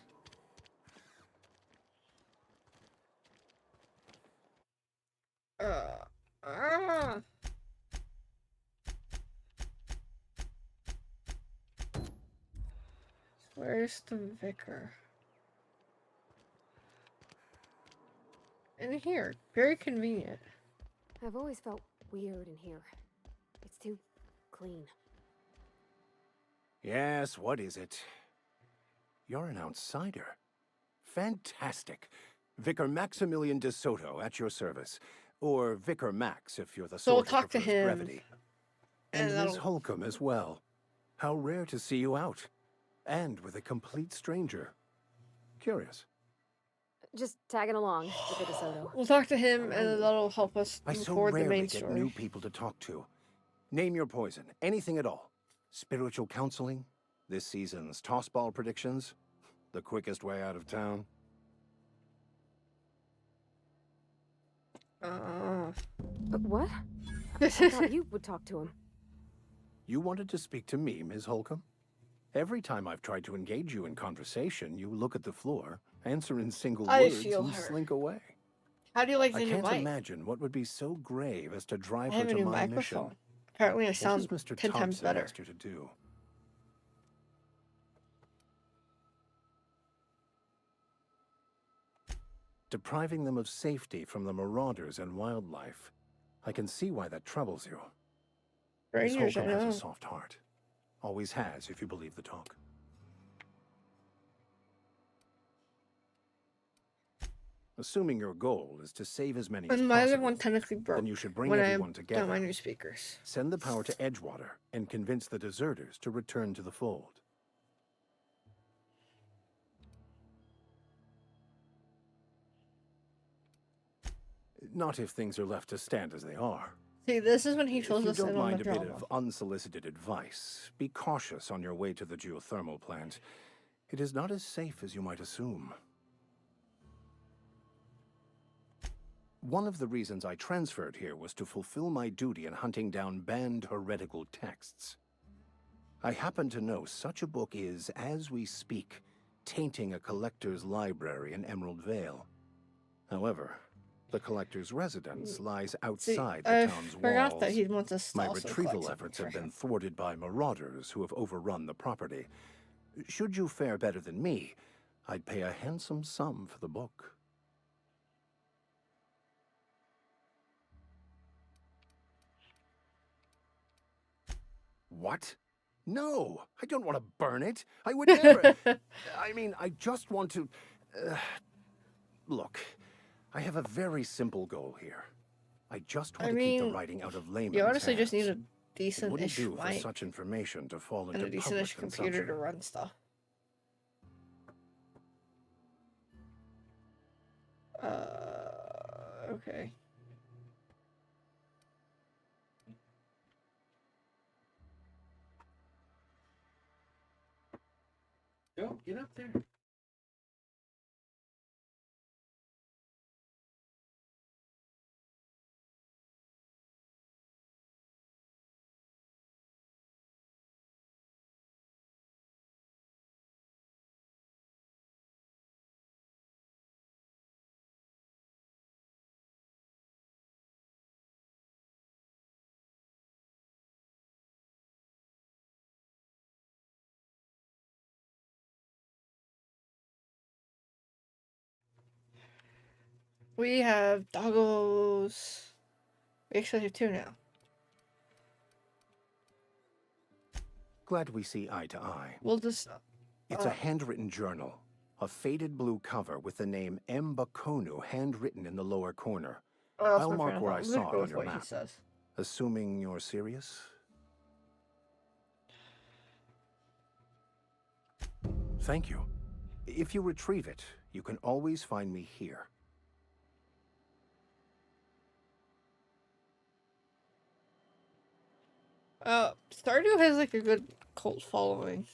Ah. Where's the vicar? In here. Very convenient. I've always felt weird in here. It's too clean. Yes, what is it? You're an outsider. Fantastic. Vicar Maximilian de Soto at your service. Or Vicar Max if you're the So we'll sort who talk to prefers him. brevity. And And Miss Holcomb as well. How rare to see you out. And with a complete stranger. Curious. Just tagging along, Vicar DeSoto. We'll talk to him and that'll help us I move so forward the rarely main get story. new people to talk to. Name your poison, anything at all. Spiritual counseling, this season's tossball predictions, the quickest way out of town. What? I thought you would talk to him. You wanted to speak to me, Ms. Holcomb? Every time I've tried to engage you in conversation, you look at the floor, answer in single I words, feel and her. slink away. How do you like the I new can't mic? imagine what would be so grave as to I drive her have a to new my microphone. mission. Apparently I What sound has Mr. 10 times Thompson better. asked you to do? Depriving them of safety from the marauders and wildlife. I can see why that troubles you. Miss Rangers, I Holcomb has know. a soft heart. Always has, if you believe the talk. Assuming your goal is to save as many as And my other possible, one technically broke then you should bring when I everyone got together. my new speakers. Send the power to Edgewater and convince the deserters to return to the fold. Not if things are left to stand as they are. See, this is when he If fills you us don't in on the mind a bit drama. of unsolicited advice, be cautious on your way to the geothermal plant. It is not as safe as you might assume. One of the reasons I transferred here was to fulfill my duty in hunting down banned heretical texts. I happen to know such a book is, as we speak, tainting a collector's library in Emerald Vale. However, the collector's residence lies outside the town's walls. I forgot that he wants us to My also retrieval collect efforts something have for him. been thwarted by marauders who have overrun the property. Should you fare better than me, I'd pay a handsome sum for the book. What? No, I don't want to burn it. I would never. I mean, I just want to... Look, I have a very simple goal here. I just want to keep the writing out of layman's you honestly hands. just need a It wouldn't decent-ish do for mic such information to fall and into a public decent-ish computer consumption. to run stuff. Okay. Go, get up there. We have doggos. We actually have 2 now. Glad we see eye to eye. We'll just... It's a handwritten journal. A faded blue cover with the name M. Bakonu handwritten in the lower corner. I'll mark where I saw it on your map. Assuming you're serious? Thank you. If you retrieve it, you can always find me here. Stardew has like a good cult following.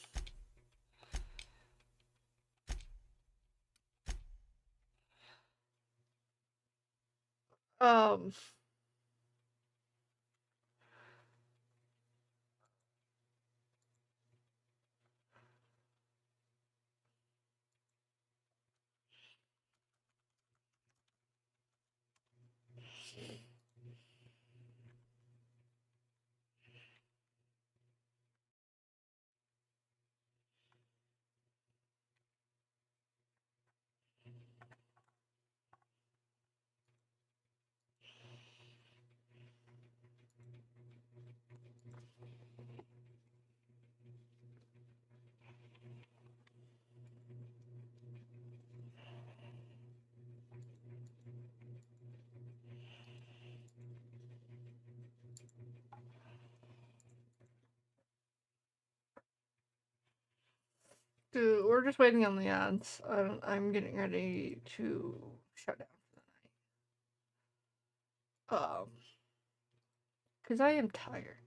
Dude, we're just waiting on the ads. I'm getting ready to shut down for the night. Because I am tired.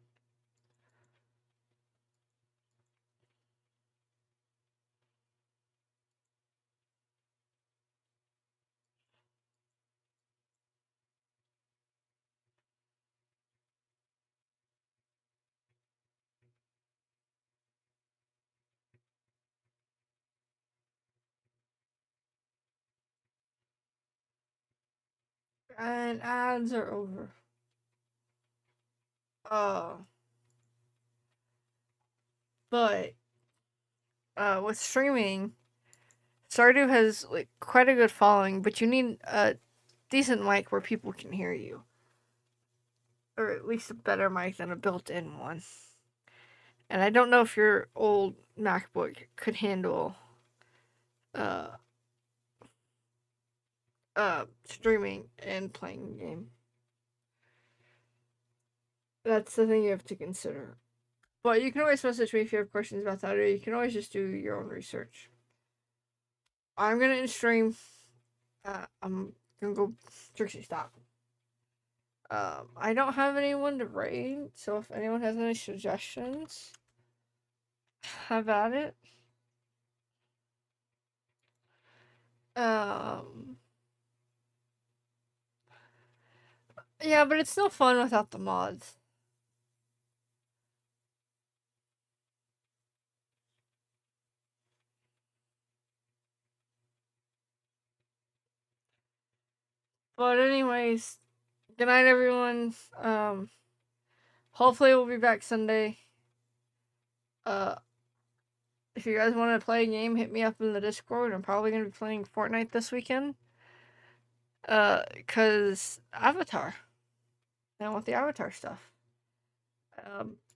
And ads are over. But with streaming, Stardew has like quite a good following, but you need a decent mic where people can hear you. Or at least a better mic than a built-in one. And I don't know if your old MacBook could handle streaming and playing a game. That's the thing you have to consider. But you can always message me if you have questions about that, or you can always just do your own research. I'm gonna end stream. I'm gonna go Trixie, stop. I don't have anyone to raid, so if anyone has any suggestions, have at it. Yeah, but it's no fun without the mods. But anyways, good night, everyone. Hopefully we'll be back Sunday. If you guys want to play a game, hit me up in the Discord. I'm probably gonna be playing Fortnite this weekend. Cause Avatar. I want the Avatar stuff.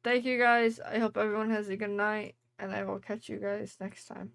Thank you guys. I hope everyone has a good night, and I will catch you guys next time.